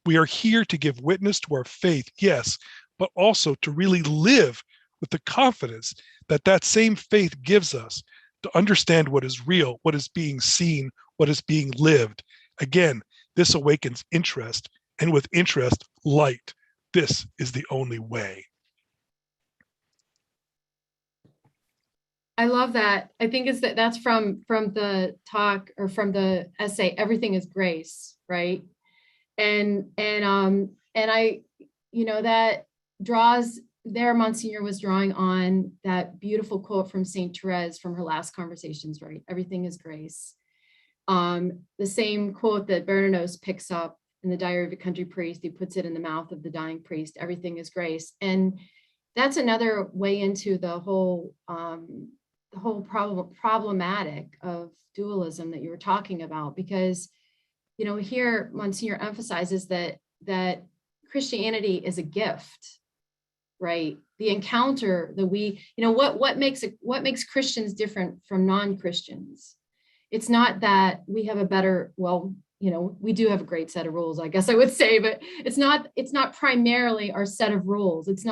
We are here to give witness to our faith, yes, but also to really live with the confidence that that same faith gives us to understand what is real, what is being seen, what is being lived. Again, this awakens interest, and with interest, light. This is the only way. I love that. I think that's from the talk, or from the essay, Everything is Grace, right? And I, that draws there, Monsignor was drawing on that beautiful quote from Saint Therese from her last conversations, right? Everything is grace. The same quote that Bernanos picks up in the Diary of a Country Priest, he puts it in the mouth of the dying priest, everything is grace. And that's another way into the whole whole problematic of dualism that you were talking about, because, you know, here Monsignor emphasizes that Christianity is a gift, right? The encounter that we, you know, what makes Christians different from non-Christians? It's not that we have a better, well, you know, we do have a great set of rules, I guess I would say, but it's not primarily our set of rules. It's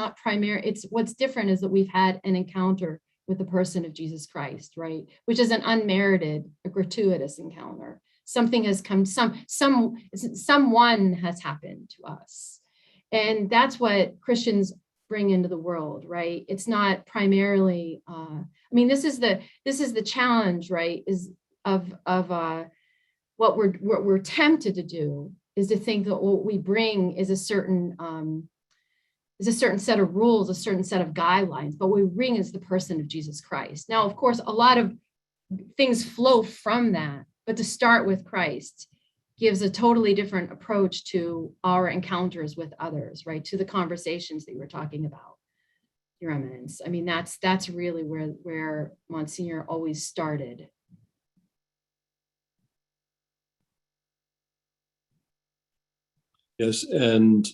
what's different is that we've had an encounter with the person of Jesus Christ, right? Which is an unmerited, a gratuitous encounter. Something has come, someone has happened to us. And that's what Christians bring into the world, right? It's not primarily, I mean, this is the challenge, right? Is of what we're tempted to do is to think that what we bring is a certain set of rules, a certain set of guidelines, but what we bring is the person of Jesus Christ. Now, of course, a lot of things flow from that, but to start with Christ gives a totally different approach to our encounters with others, right? To the conversations that you were talking about, Your Eminence. I mean, that's really where Monsignor always started. Yes, and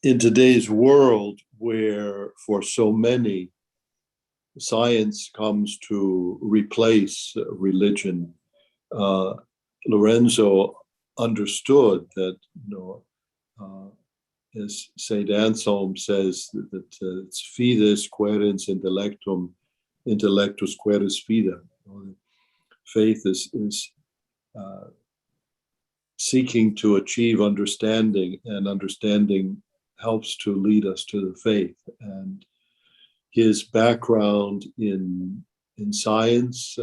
in today's world, where for so many science comes to replace religion, Lorenzo understood that, you know, as Saint Anselm says, that it's fides querens intellectum, intellectus queres fidem. Faith is seeking to achieve understanding, and understanding helps to lead us to the faith. And his background in science,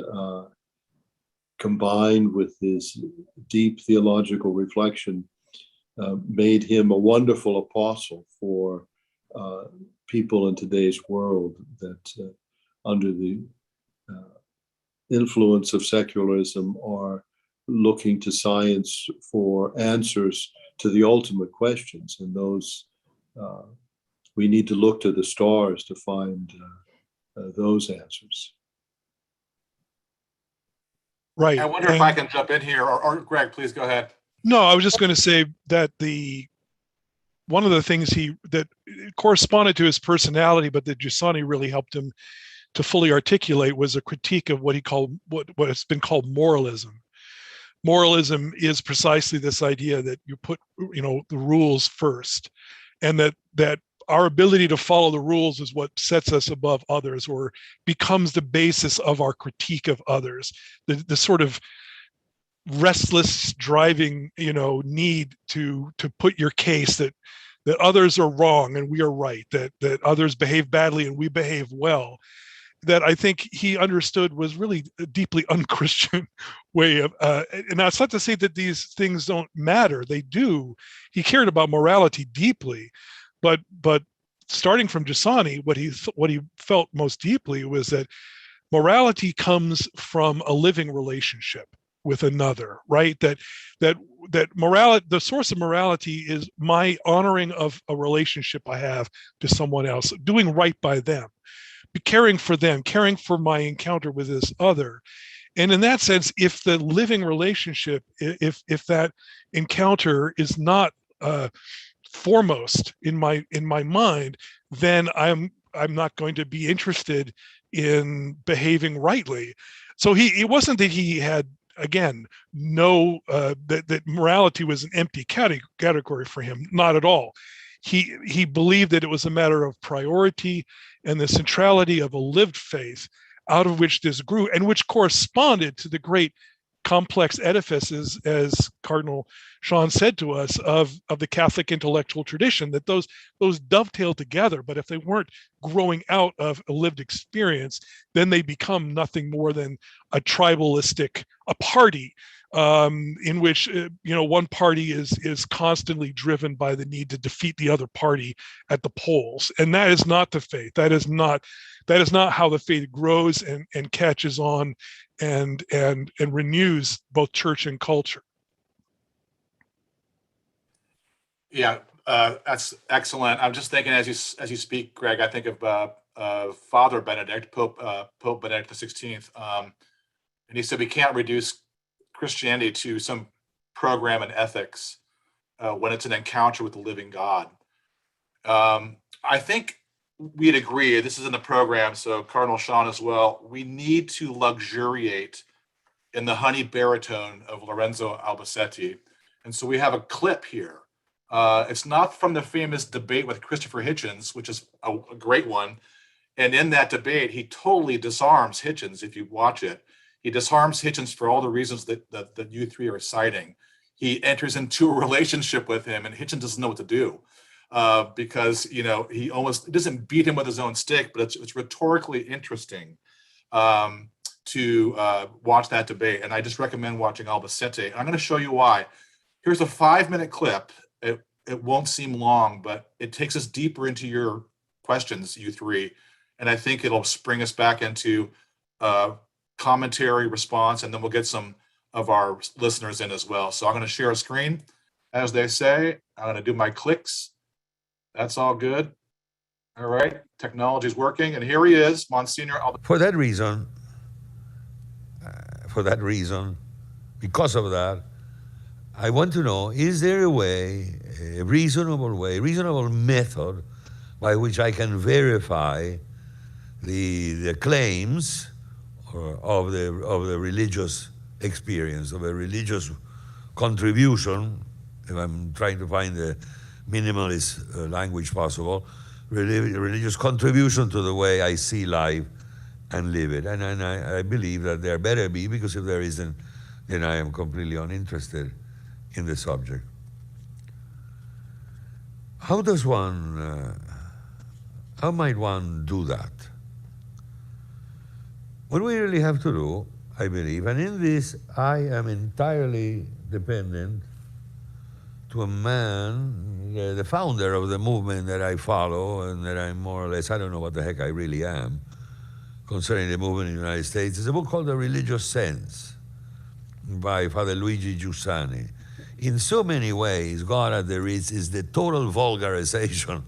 combined with his deep theological reflection, made him a wonderful apostle for people in today's world that under the influence of secularism are looking to science for answers to the ultimate questions. And those, we need to look to the stars to find those answers. Right. I wonder if I can jump in here, or Greg, please go ahead. No, I was just going to say that one of the things that corresponded to his personality, but that Giussani really helped him to fully articulate, was a critique of what he called what has been called moralism. Moralism is precisely this idea that you put, you know, the rules first, and that our ability to follow the rules is what sets us above others, or becomes the basis of our critique of others. The sort of restless driving, you know, need to put your case that others are wrong and we are right, that others behave badly and we behave well, that I think he understood was really a deeply unchristian way of, and that's not to say that these things don't matter. They do. He cared about morality deeply, but starting from Giussani, what he felt most deeply was that morality comes from a living relationship with another, right? That morality, the source of morality is my honoring of a relationship I have to someone else, doing right by them, caring for them, caring for my encounter with this other. And in that sense, if the living relationship, if that encounter is not foremost in my mind, then I'm not going to be interested in behaving rightly. So it wasn't that he had, again, no that morality was an empty category for him. Not at all. He believed that it was a matter of priority and the centrality of a lived faith, out of which this grew, and which corresponded to the great complex edifices, as Cardinal Seán said to us, of the Catholic intellectual tradition, that those dovetail together. But if they weren't growing out of a lived experience, then they become nothing more than a party in which one party is constantly driven by the need to defeat the other party at the polls. And that is not the faith. That is not how the faith grows and catches on and renews both church and culture. Yeah, that's excellent. I'm just thinking as you speak, Greg, I think of Father Benedict, Pope Benedict XVI, and he said we can't reduce Christianity to some program in ethics when it's an encounter with the living God. I think we'd agree, this is in the program, so Cardinal Seán as well, we need to luxuriate in the honey baritone of Lorenzo Albacete. And so we have a clip here. It's not from the famous debate with Christopher Hitchens, which is a great one. And in that debate, he totally disarms Hitchens. If you watch it, he disarms Hitchens for all the reasons that you three are citing. He enters into a relationship with him, and Hitchens doesn't know what to do because he almost doesn't beat him with his own stick, but it's rhetorically interesting to watch that debate. And I just recommend watching Albacete. I'm going to show you why. Here's a 5-minute clip. It won't seem long, but it takes us deeper into your questions, you three. And I think it'll spring us back into commentary, response, and then we'll get some of our listeners in as well. So I'm going to share a screen, as they say. I'm going to do my clicks. That's all good. All right. Technology's working. And here he is, Monsignor Albacete. For that reason, because of that, I want to know, is there a way, a reasonable method by which I can verify the claims of the religious experience, of a religious contribution, if I'm trying to find the minimalist language possible, religious contribution to the way I see life and live it. And I believe that there better be, because if there isn't, then I am completely uninterested in the subject. How might one do that? What we really have to do, I believe, and in this I am entirely dependent to a man, the founder of the movement that I follow and that I'm more or less, I don't know what the heck I really am, concerning the movement in the United States. It's a book called The Religious Sense by Father Luigi Giussani. In so many ways, God at the Ritz is the total vulgarization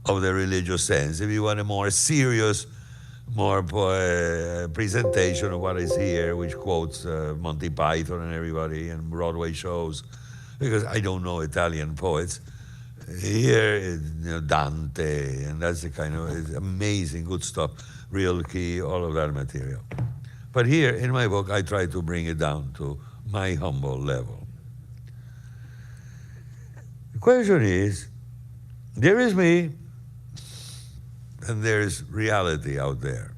of the religious sense. If you want a more serious, more presentation of what is here, which quotes Monty Python and everybody and Broadway shows, because I don't know Italian poets. Here, Dante, and that's the kind of amazing good stuff, Rilke, all of that material. But here in my book, I try to bring it down to my humble level. The question is, there is me, and there's reality out there.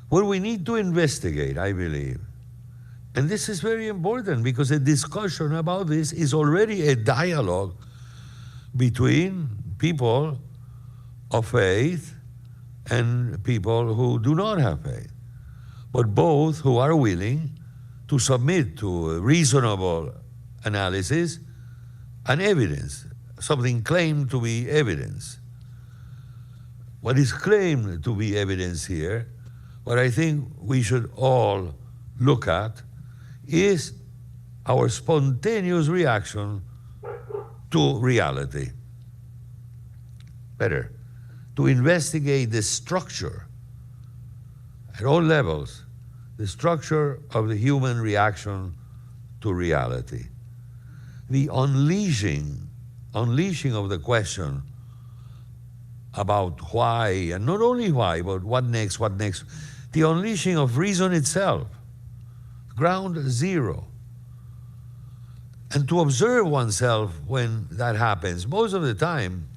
What we need to investigate, I believe, and this is very important because a discussion about this is already a dialogue between people of faith and people who do not have faith, but both who are willing to submit to a reasonable analysis and evidence, something claimed to be evidence. What is claimed to be evidence here, what I think we should all look at, is our spontaneous reaction to reality. Better, to investigate the structure at all levels, the structure of the human reaction to reality. The unleashing of the question about why, and not only why, but what next, the unleashing of reason itself, ground zero. And to observe oneself when that happens. Most of the time,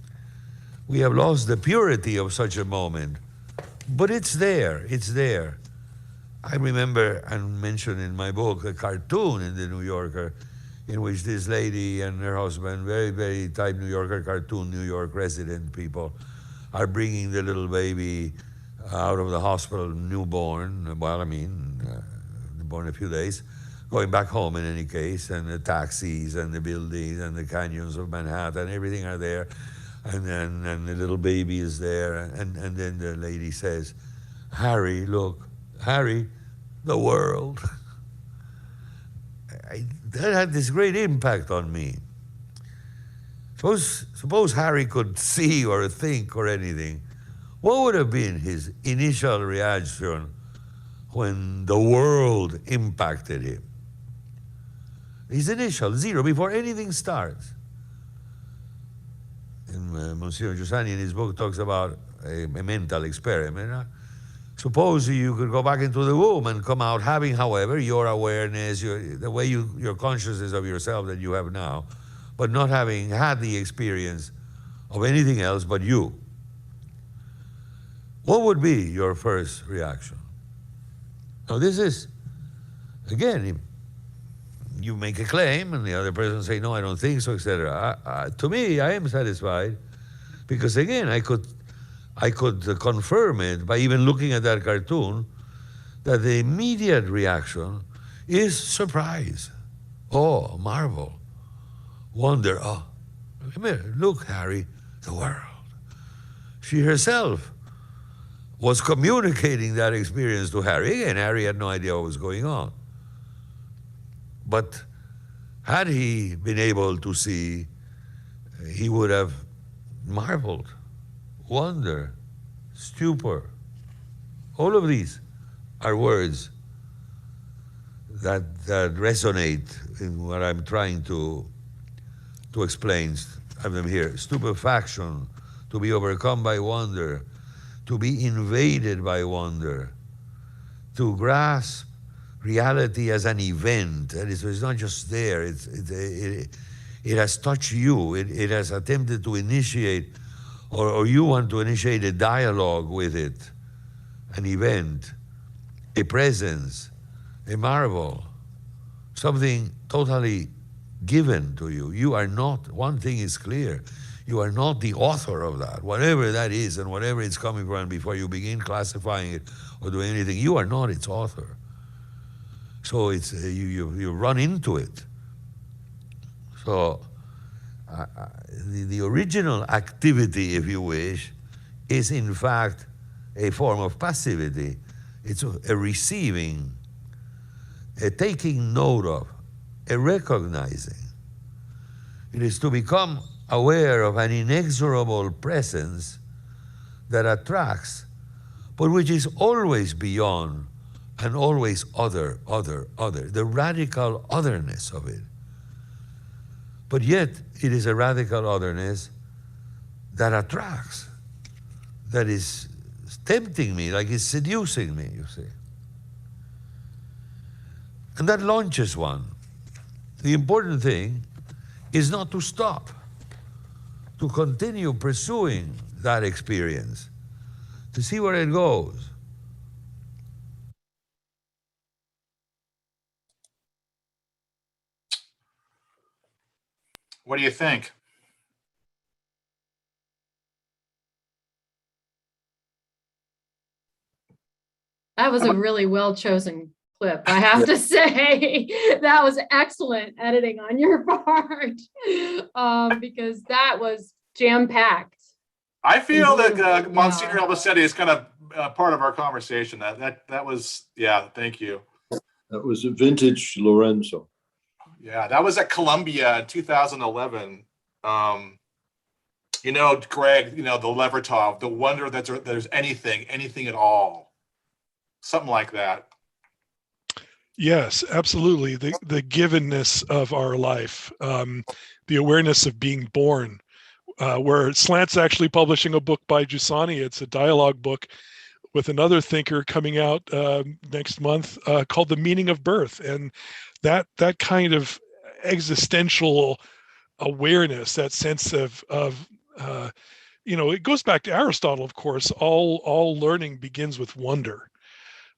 we have lost the purity of such a moment, but it's there. I remember, and mentioned in my book, a cartoon in the New Yorker, in which this lady and her husband, very, very type New Yorker cartoon, New York resident people, are bringing the little baby out of the hospital, newborn, born a few days, going back home in any case, and the taxis and the buildings and the canyons of Manhattan, everything are there, and the little baby is there, and then the lady says, Harry, look, Harry, the world. That had this great impact on me. Suppose Harry could see or think or anything. What would have been his initial reaction when the world impacted him? His initial, zero, before anything starts. And Monsignor Giussani in his book talks about a mental experiment. Suppose you could go back into the womb and come out having, however, your awareness, the way your consciousness of yourself that you have now, but not having had the experience of anything else but you. What would be your first reaction? Now this is, again, you make a claim and the other person say, no, I don't think so, etc. To me, I am satisfied because again, I could confirm it by even looking at that cartoon that the immediate reaction is surprise, awe, marvel, wonder. Oh, look, Harry, the world. She herself was communicating that experience to Harry. Again, Harry had no idea what was going on. But had he been able to see, he would have marveled, wonder, stupor. All of these are words that resonate in what I'm trying to explain. I have them here. Stupefaction, to be overcome by wonder, to be invaded by wonder, to grasp reality as an event. And it's not just there, it has touched you, it has attempted to initiate, or you want to initiate a dialogue with it, an event, a presence, a marvel, something totally given to you. You are not, one thing is clear, you are not the author of that. Whatever that is and whatever it's coming from before you begin classifying it or doing anything, you are not its author. So it's you run into it. So the original activity, if you wish, is in fact a form of passivity. It's a receiving, a taking note of, a recognizing. It is to become aware of an inexorable presence that attracts, but which is always beyond and always other, the radical otherness of it. But yet, it is a radical otherness that attracts, that is tempting me, like it's seducing me, you see. And that launches one. The important thing is not to stop, to continue pursuing that experience, to see where it goes. What do you think? That was a really well-chosen clip, I have to say. That was excellent editing on your part, because that was jam-packed. I feel that Monsignor Albacete is kind of part of our conversation. That was, yeah, thank you. That was a vintage Lorenzo. Yeah, that was at Columbia in 2011. You know, Greg, you know, the Levertov, the wonder that there's anything at all. Something like that. Yes, absolutely. The givenness of our life, the awareness of being born, where Slant's actually publishing a book by Giussani. It's a dialogue book with another thinker coming out next month called The Meaning of Birth. And that kind of existential awareness, that sense of you know, it goes back to Aristotle, of course. All learning begins with wonder.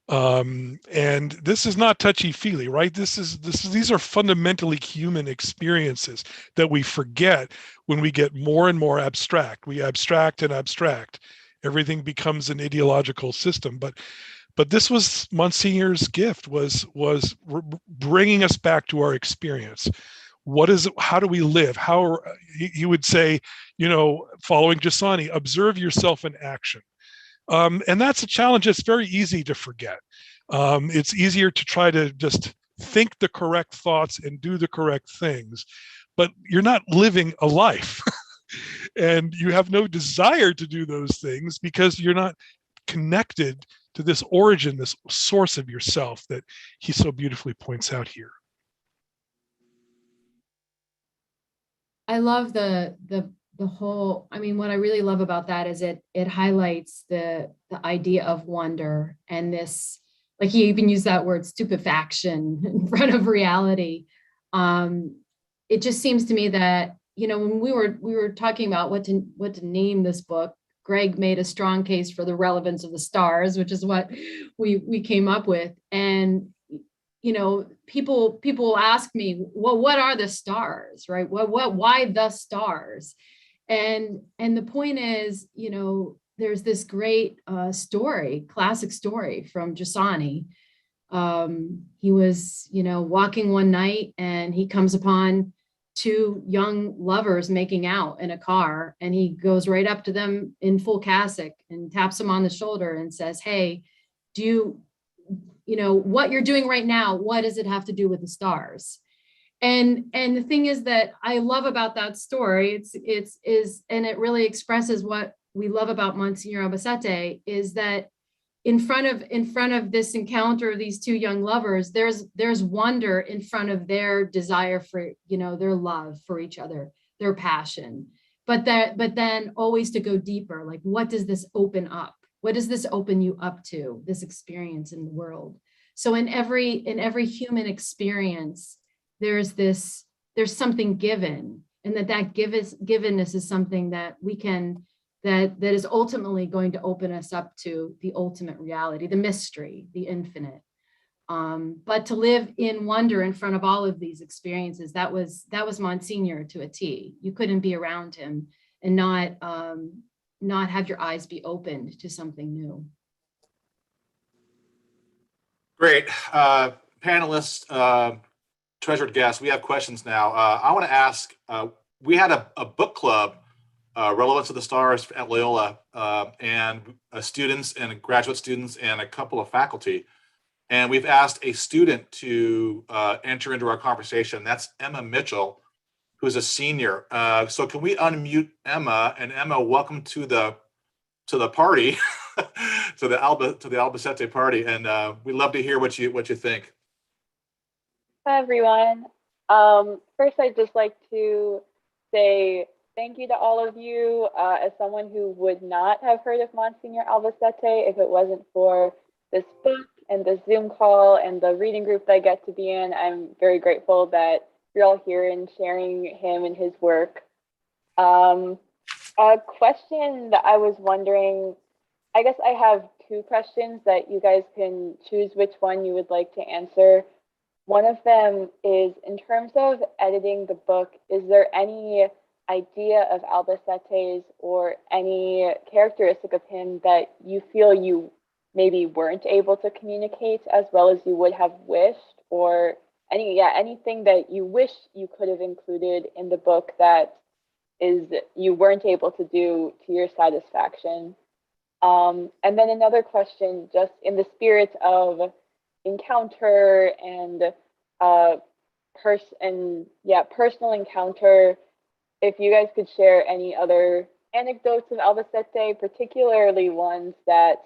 And this is not touchy-feely, right? These are fundamentally human experiences that we forget when we get more and more abstract. We abstract and abstract. Everything becomes an ideological system. But this was Monsignor's gift, was bringing us back to our experience. What is it? How do we live? How he would say, you know, following Giussani, observe yourself in action. And that's a challenge. It's very easy to forget. It's easier to try to just think the correct thoughts and do the correct things, but you're not living a life. And you have no desire to do those things because you're not connected to this origin, this source of yourself that he so beautifully points out here. I love the whole, I mean, what I really love about that is it highlights the idea of wonder and this, like he even used that word stupefaction in front of reality. It just seems to me that, you know, when we were talking about what to name this book, Greg made a strong case for the relevance of the stars, which is what we came up with. And, you know, people will ask me, well, what are the stars, right? Why the stars? And the point is, you know, there's this great classic story from Giussani. He was, you know, walking one night and he comes upon two young lovers making out in a car, and he goes right up to them in full cassock and taps them on the shoulder and says, hey, do you know what you're doing right now, what does it have to do with the stars? And the thing is that I love about that story, and it really expresses what we love about Monsignor Albacete, is that in front of this encounter of these two young lovers, there's wonder in front of their desire for, you know, their love for each other, their passion, but then always to go deeper, like, what does this open up? What does this open you up to, this experience in the world? So in every human experience, there's something given, and that givenness is something that we can, that is ultimately going to open us up to the ultimate reality, the mystery, the infinite. But to live in wonder in front of all of these experiences, that was Monsignor to a T. You couldn't be around him and not have your eyes be opened to something new. Great. Panelists, treasured guests, we have questions now. I want to ask, we had a book club, Relevance of the Stars at Loyola, and students and graduate students and a couple of faculty. And we've asked a student to enter into our conversation. That's Emma Mitchell, who's a senior. So can we unmute Emma? And Emma, welcome to the party, to the Albacete party. And we'd love to hear what you think. Hi, everyone. First, I'd just like to say thank you to all of you. As someone who would not have heard of Monsignor Albacete if it wasn't for this book and this Zoom call and the reading group that I get to be in, I'm very grateful that you're all here and sharing him and his work. A question that I was wondering, I guess I have two questions that you guys can choose which one you would like to answer. One of them is, in terms of editing the book, is there any idea of Albacete's or any characteristic of him that you feel you maybe weren't able to communicate as well as you would have wished, or anything that you wish you could have included in the book that you weren't able to do to your satisfaction? And then another question, just in the spirit of encounter and personal encounter, if you guys could share any other anecdotes of Albacete, particularly ones that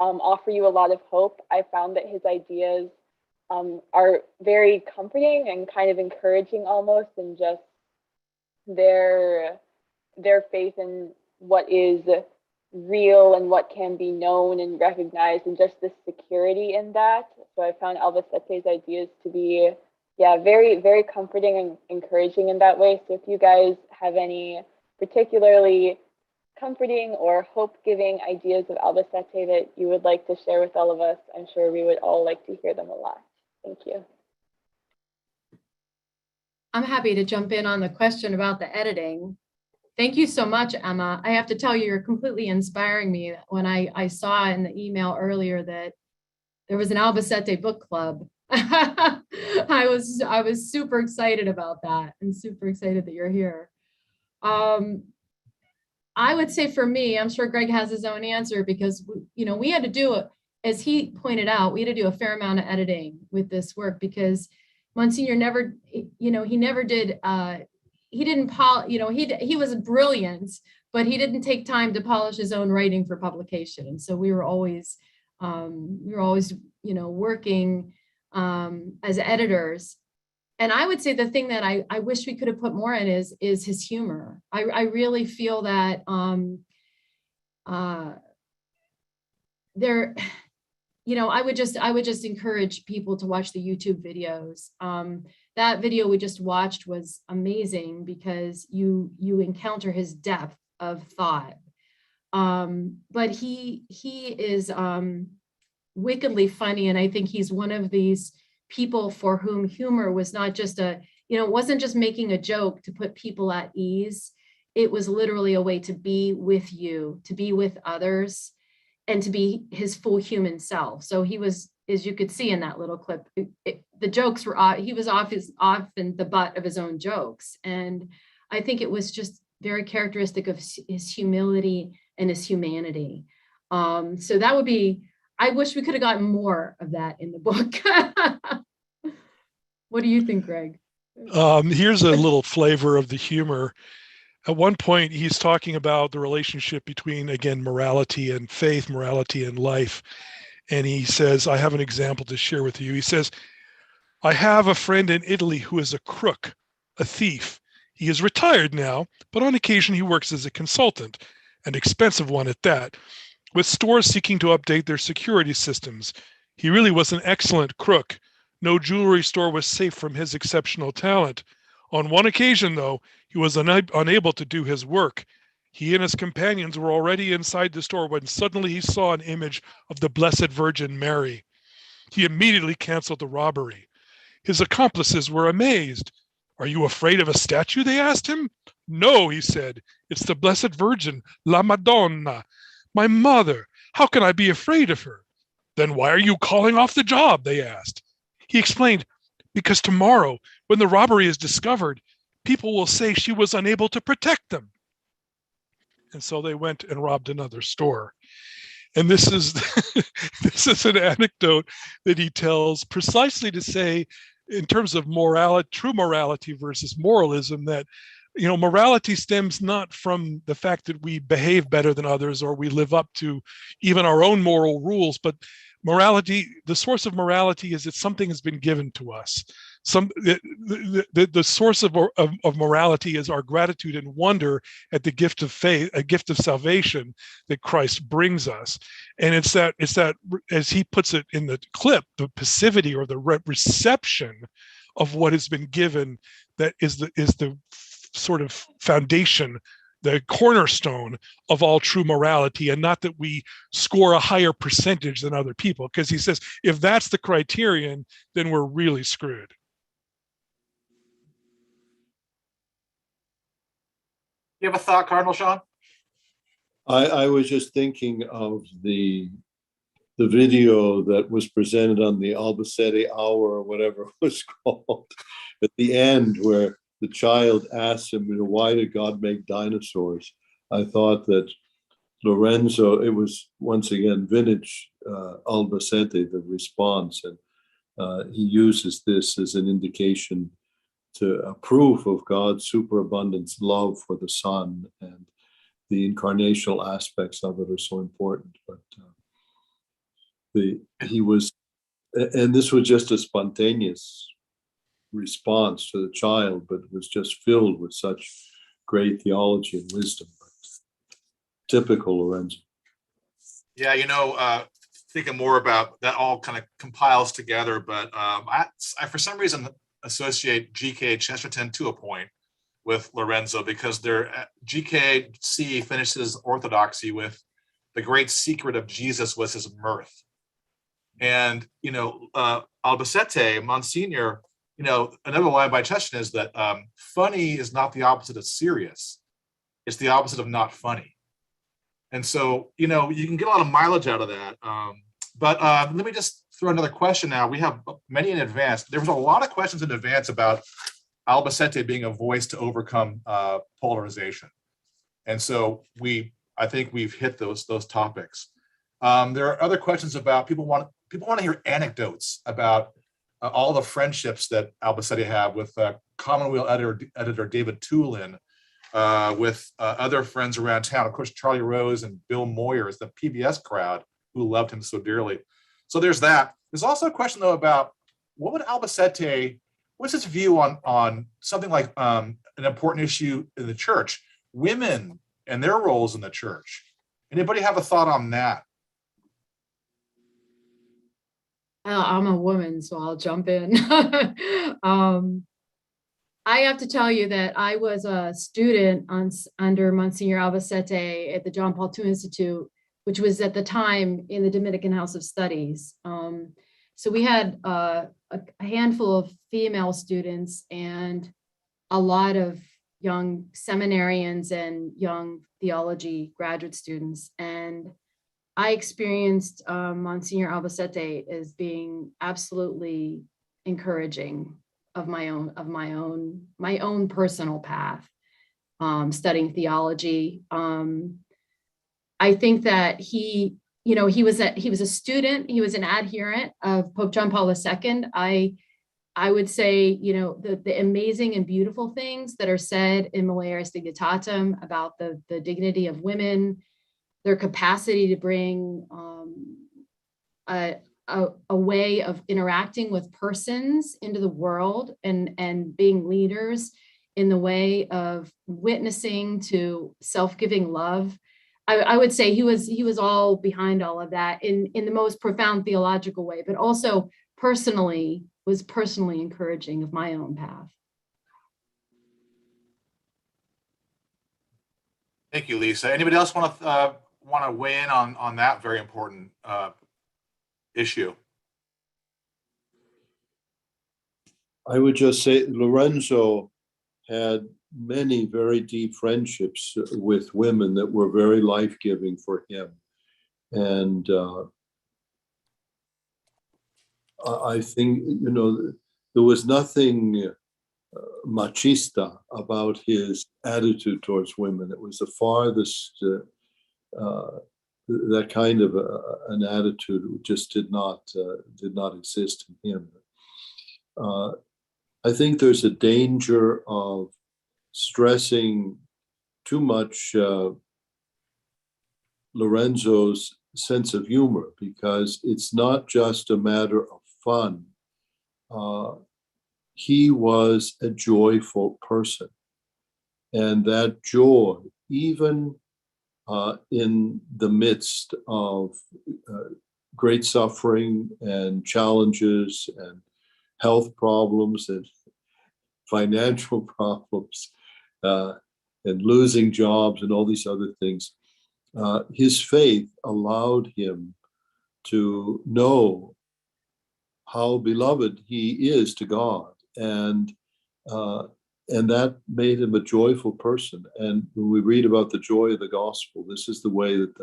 offer you a lot of hope. I found that his ideas are very comforting and kind of encouraging almost, and just their faith in what is real and what can be known and recognized, and just the security in that. So I found Albacete's ideas to be, very, very comforting and encouraging in that way. So if you guys have any particularly comforting or hope-giving ideas of Albacete that you would like to share with all of us, I'm sure we would all like to hear them a lot. Thank you. I'm happy to jump in on the question about the editing. Thank you so much, Emma. I have to tell you, you're completely inspiring me. When I saw in the email earlier that there was an Albacete book club, I was super excited about that, and super excited that you're here. I would say for me, I'm sure Greg has his own answer, because we had to do it, as he pointed out, we had to do a fair amount of editing with this work, because Monsignor never, he never did. he was brilliant, but he didn't take time to polish his own writing for publication. And so we were always working as editors. And I would say the thing that I wish we could have put more in is his humor. I really feel that there, I would just encourage people to watch the YouTube videos. That video we just watched was amazing because you encounter his depth of thought. But he is wickedly funny, and I think he's one of these people for whom humor was not just it wasn't just making a joke to put people at ease. It was literally a way to be with you, to be with others, and to be his full human self. So he was, as you could see in that little clip, the jokes were, he was often the butt of his own jokes. And I think it was just very characteristic of his humility and his humanity. So that would be, I wish we could have gotten more of that in the book. What do you think, Greg? Here's a little flavor of the humor. At one point, he's talking about the relationship between, again, morality and faith, morality and life. And he says, I have an example to share with you. He says, I have a friend in Italy who is a crook, a thief. He is retired now, but on occasion he works as a consultant, an expensive one at that, with stores seeking to update their security systems. He really was an excellent crook. No jewelry store was safe from his exceptional talent. On one occasion, though, he was unable to do his work. He and his companions were already inside the store when suddenly he saw an image of the Blessed Virgin Mary. He immediately canceled the robbery. His accomplices were amazed. Are you afraid of a statue? They asked him. No, he said. It's the Blessed Virgin, La Madonna, my mother. How can I be afraid of her? Then why are you calling off the job? They asked. He explained, because tomorrow, when the robbery is discovered, people will say she was unable to protect them. And so they went and robbed another store. And this is this is an anecdote that he tells precisely to say, in terms of morality, true morality versus moralism, that morality stems not from the fact that we behave better than others or we live up to even our own moral rules, but morality, the source of morality is that something has been given to us. The source of morality is our gratitude and wonder at the gift of faith, a gift of salvation that Christ brings us. And it's that, as he puts it in the clip, the passivity or the reception of what has been given that is the sort of foundation, the cornerstone of all true morality, and not that we score a higher percentage than other people. Because he says, if that's the criterion, then we're really screwed. You have a thought, Cardinal Seán? I was just thinking of the video that was presented on the Albacete Hour or whatever it was called at the end, where the child asks him, why did God make dinosaurs? I thought that Lorenzo, it was once again vintage Albacete, the response, and he uses this as an indication to a proof of God's superabundance love for the Son, and the incarnational aspects of it are so important. But he was, and this was just a spontaneous response to the child, but it was just filled with such great theology and wisdom. But typical Lorenzo. Yeah, thinking more about that all kind of compiles together, but I for some reason associate G.K. Chesterton to a point with Lorenzo, because their GKC finishes orthodoxy with the great secret of Jesus was his mirth. And, Albacete, Monsignor, another line by Chesterton is that funny is not the opposite of serious. It's the opposite of not funny. And so, you can get a lot of mileage out of that. But let me just throw another question now. We have many in advance. There was a lot of questions in advance about Albacete being a voice to overcome polarization. And so I think we've hit those topics. There are other questions about people want to hear anecdotes about all the friendships that Albacete had with Commonweal editor David Tulin, with other friends around town, of course, Charlie Rose and Bill Moyers, the PBS crowd who loved him so dearly. So there's that. There's also a question, though, about what would Albacete, what's his view on something like an important issue in the church, women and their roles in the church? Anybody have a thought on that? I'm a woman, so I'll jump in. I have to tell you that I was a student under Monsignor Albacete at the John Paul II Institute, which was at the time in the Dominican House of Studies. So we had a handful of female students and a lot of young seminarians and young theology graduate students. And I experienced Monsignor Albacete as being absolutely encouraging of my own personal path, studying theology. I think that he was a student, he was an adherent of Pope John Paul II. I would say, the amazing and beautiful things that are said in Mulieris Dignitatem about the dignity of women, their capacity to bring a way of interacting with persons into the world and being leaders in the way of witnessing to self-giving love. I would say he was all behind all of that in the most profound theological way, but also was personally encouraging of my own path. Thank you, Lisa. Anybody else want to weigh in on that very important issue? I would just say Lorenzo had many very deep friendships with women that were very life-giving for him. And I think, there was nothing machista about his attitude towards women. It was the farthest, that kind of an attitude just did not exist in him. I think there's a danger of stressing too much Lorenzo's sense of humor, because it's not just a matter of fun. He was a joyful person, and that joy, even in the midst of great suffering and challenges and health problems and financial problems and losing jobs and all these other things, his faith allowed him to know how beloved he is to God, and that made him a joyful person. And when we read about the joy of the gospel, this is the way that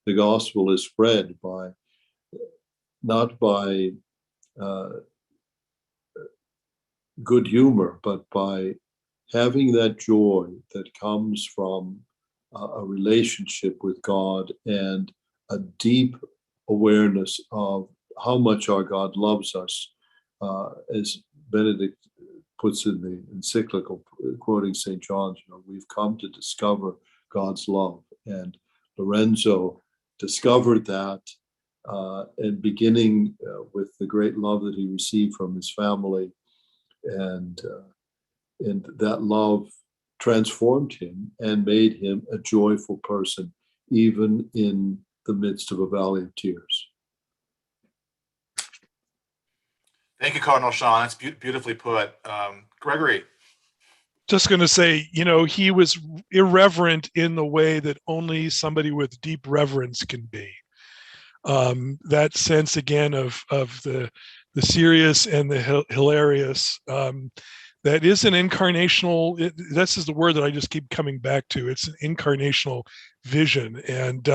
the gospel is spread, not by good humor, but by having that joy that comes from a relationship with God and a deep awareness of how much our God loves us, as Benedict puts in the encyclical, quoting St. John's, we've come to discover God's love. And Lorenzo discovered that, and beginning with the great love that he received from his family, and that love transformed him and made him a joyful person, even in the midst of a valley of tears. Thank you, Cardinal Seán. That's beautifully put. Gregory. Just going to say, he was irreverent in the way that only somebody with deep reverence can be. That sense, again, of the serious and the hilarious, that is an incarnational, this is the word that I just keep coming back to. It's an incarnational vision. And,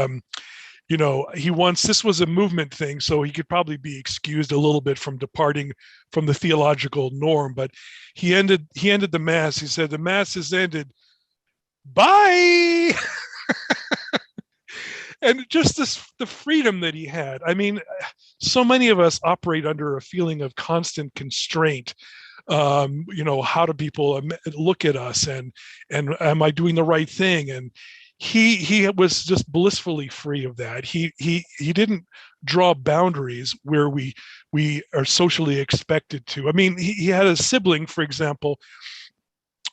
this was a movement thing, so he could probably be excused a little bit from departing from the theological norm, but he ended the Mass. He said, the Mass is ended. Bye. And just the freedom that he had. I mean, so many of us operate under a feeling of constant constraint. How do people look at us, and am I doing the right thing? And he was just blissfully free of that. He didn't draw boundaries where we are socially expected to. I mean, he had a sibling, for example,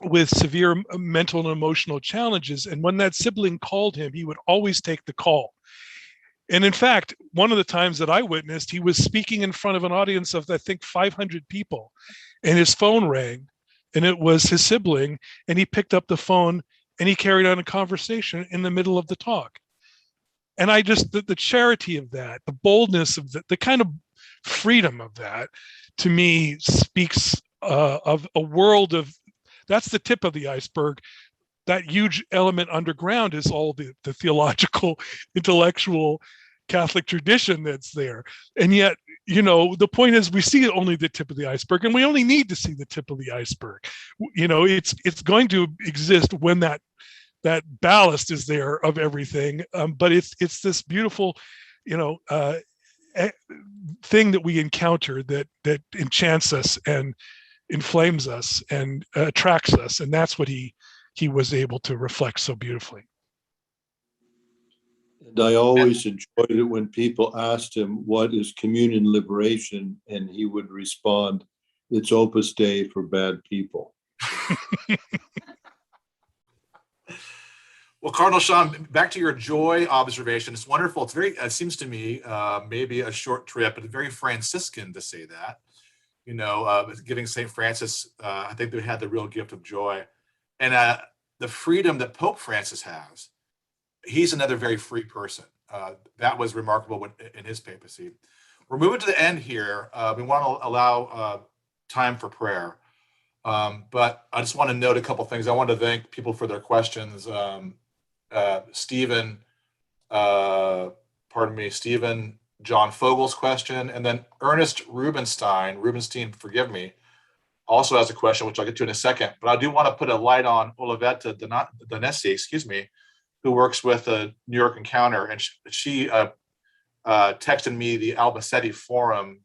with severe mental and emotional challenges, and when that sibling called him, he would always take the call. And in fact, one of the times that I witnessed, he was speaking in front of an audience of, I think, 500 people, and his phone rang, and it was his sibling, and he picked up the phone and he carried on a conversation in the middle of the talk. And I just, the charity of that, the boldness of the kind of freedom of that, to me speaks of a world of, that's the tip of the iceberg. That huge element underground is all the theological, intellectual Catholic tradition that's there. And yet, the point is, we see only the tip of the iceberg, and we only need to see the tip of the iceberg. It's going to exist when that ballast is there of everything. But it's this beautiful, thing that we encounter that enchants us and inflames us and attracts us. And that's what he was able to reflect so beautifully. And I always enjoyed it when people asked him, what is communion liberation? And he would respond, it's Opus Dei for bad people. Well, Cardinal Seán, back to your joy observation. It's wonderful. It's very, it seems to me, maybe a short trip, but very Franciscan to say that. Giving St. Francis, I think they had the real gift of joy. And the freedom that Pope Francis has, he's another very free person. That was remarkable in his papacy. We're moving to the end here. We want to allow time for prayer. But I just want to note a couple things. I want to thank people for their questions. Stephen John Fogel's question, and then Ernest Rubenstein, forgive me, also has a question, which I'll get to in a second. But I do want to put a light on Olivetta Donesi, who works with the New York Encounter, and she texted me the Albacete Forum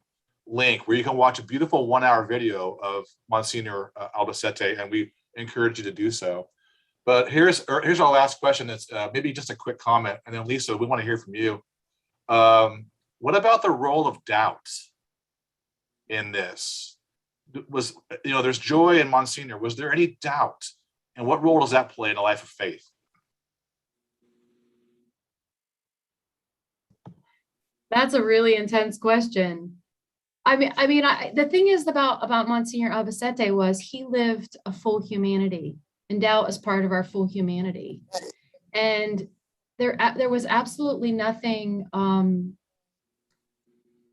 link, where you can watch a beautiful 1-hour video of Monsignor Albacete, and we encourage you to do so. But here's our last question. That's maybe just a quick comment, and then Lisa, we want to hear from you. What about the role of doubt in this? There's joy in Monsignor. Was there any doubt? And what role does that play in a life of faith? That's a really intense question. The thing is about Monsignor Albacete was he lived a full humanity, and doubt is part of our full humanity. And there was absolutely nothing.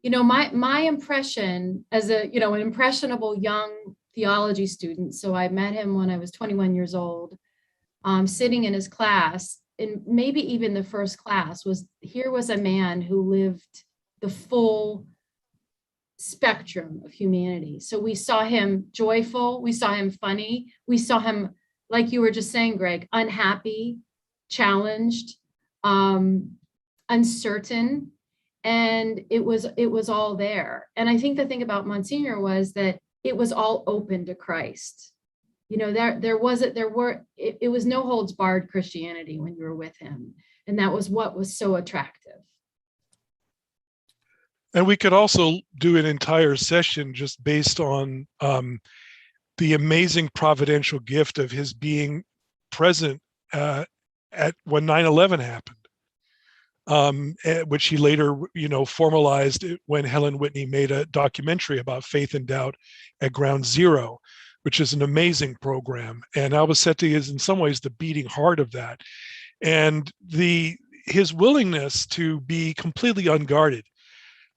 My impression as an impressionable young theology student. So I met him when I was 21 years old, sitting in his class, and maybe even the first class here was a man who lived the full spectrum of humanity. So we saw him joyful, we saw him funny, we saw him, like you were just saying, Greg, unhappy, challenged, uncertain, and it was all there. And I think the thing about Monsignor was that it was all open to Christ. It was no holds barred Christianity when you were with him, and that was what was so attractive. And we could also do an entire session just based on the amazing providential gift of his being present at when 9/11 happened, which he later, formalized when Helen Whitney made a documentary about faith and doubt at Ground Zero, which is an amazing program. And Albacete is in some ways the beating heart of that. And his willingness to be completely unguarded,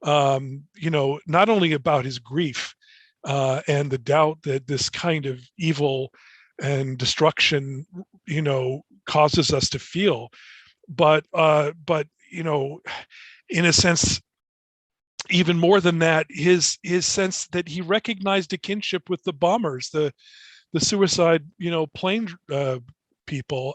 not only about his grief and the doubt that this kind of evil and destruction, causes us to feel, but in a sense, even more than that, his sense that he recognized a kinship with the bombers, the suicide, plane people.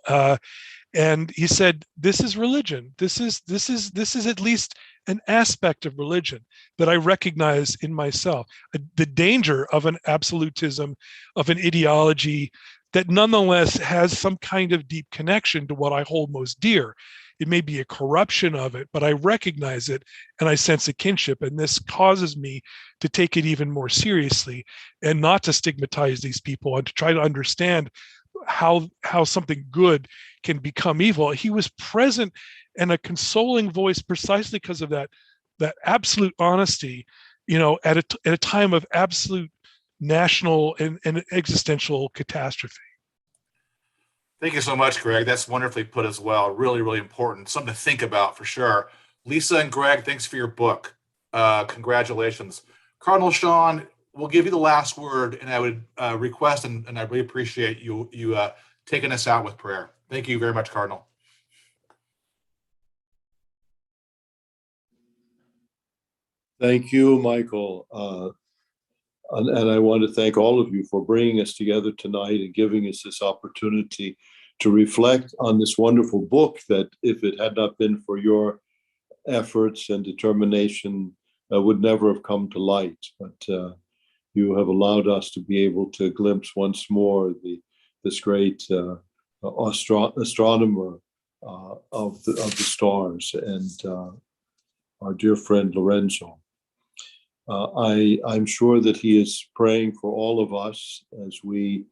And he said, this is religion. This is at least an aspect of religion that I recognize in myself. The danger of an absolutism, of an ideology that nonetheless has some kind of deep connection to what I hold most dear. It may be a corruption of it, but I recognize it and I sense a kinship. And this causes me to take it even more seriously and not to stigmatize these people and to try to understand how something good can become evil. He was present and a consoling voice precisely because of that absolute honesty, at a time of absolute national and existential catastrophe. Thank you so much, Greg. That's wonderfully put as well. Really, really important. Something to think about for sure. Lisa and Greg, thanks for your book. Congratulations. Cardinal Seán, we'll give you the last word, and I would request, and I really appreciate you taking us out with prayer. Thank you very much, Cardinal. Thank you, Michael. And I want to thank all of you for bringing us together tonight and giving us this opportunity to reflect on this wonderful book that, if it had not been for your efforts and determination, would never have come to light. But you have allowed us to be able to glimpse once more this great astronomer of the stars, and our dear friend Lorenzo. I'm sure that he is praying for all of us as we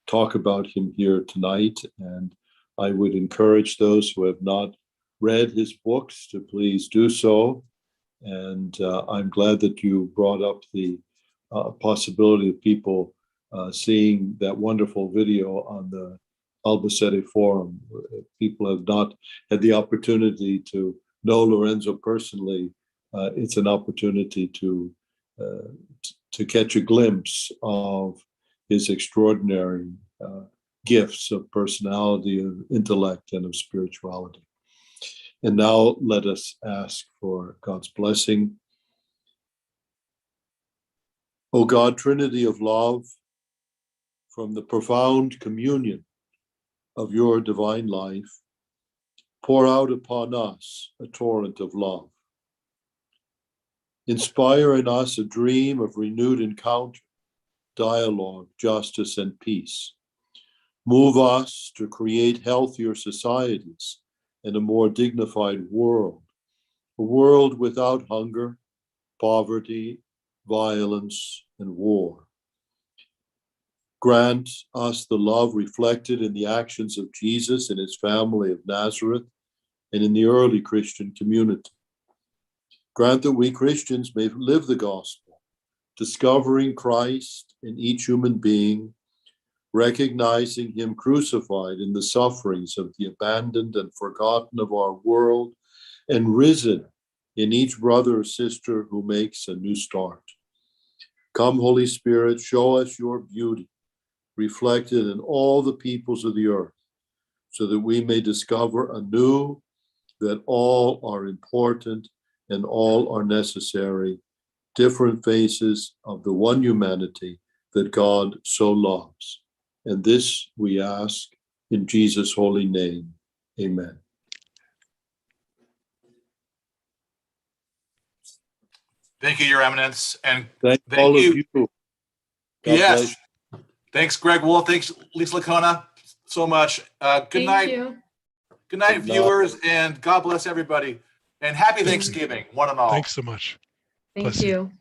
talk about him here tonight, and I would encourage those who have not read his books to please do so. And I'm glad that you brought up the possibility of people seeing that wonderful video on the Albacete forum. People have not had the opportunity to know Lorenzo personally. It's an opportunity to catch a glimpse of his extraordinary gifts of personality, of intellect, and of spirituality. And now let us ask for God's blessing. O God, Trinity of love, from the profound communion of your divine life, pour out upon us a torrent of love. Inspire in us a dream of renewed encounter, dialogue, justice, and peace. Move us to create healthier societies and a more dignified world, a world without hunger, poverty, violence, and war. Grant us the love reflected in the actions of Jesus and his family of Nazareth and in the early Christian community. Grant that we Christians may live the gospel, discovering Christ in each human being, recognizing him crucified in the sufferings of the abandoned and forgotten of our world, and risen in each brother or sister who makes a new start. Come, Holy Spirit, show us your beauty, reflected in all the peoples of the earth, so that we may discover anew that all are important and all are necessary, different faces of the one humanity that God so loves. And this we ask in Jesus' holy name. Amen. Thank you, Your Eminence. And Thank all of you. God yes. bless. Thanks, Greg Wolfe. Thanks, Lisa Lickona, so much. Good night. Thank you. Good night, viewers, and God bless everybody. And happy Thanksgiving, one and all. Thanks so much. Thank Bless you. you.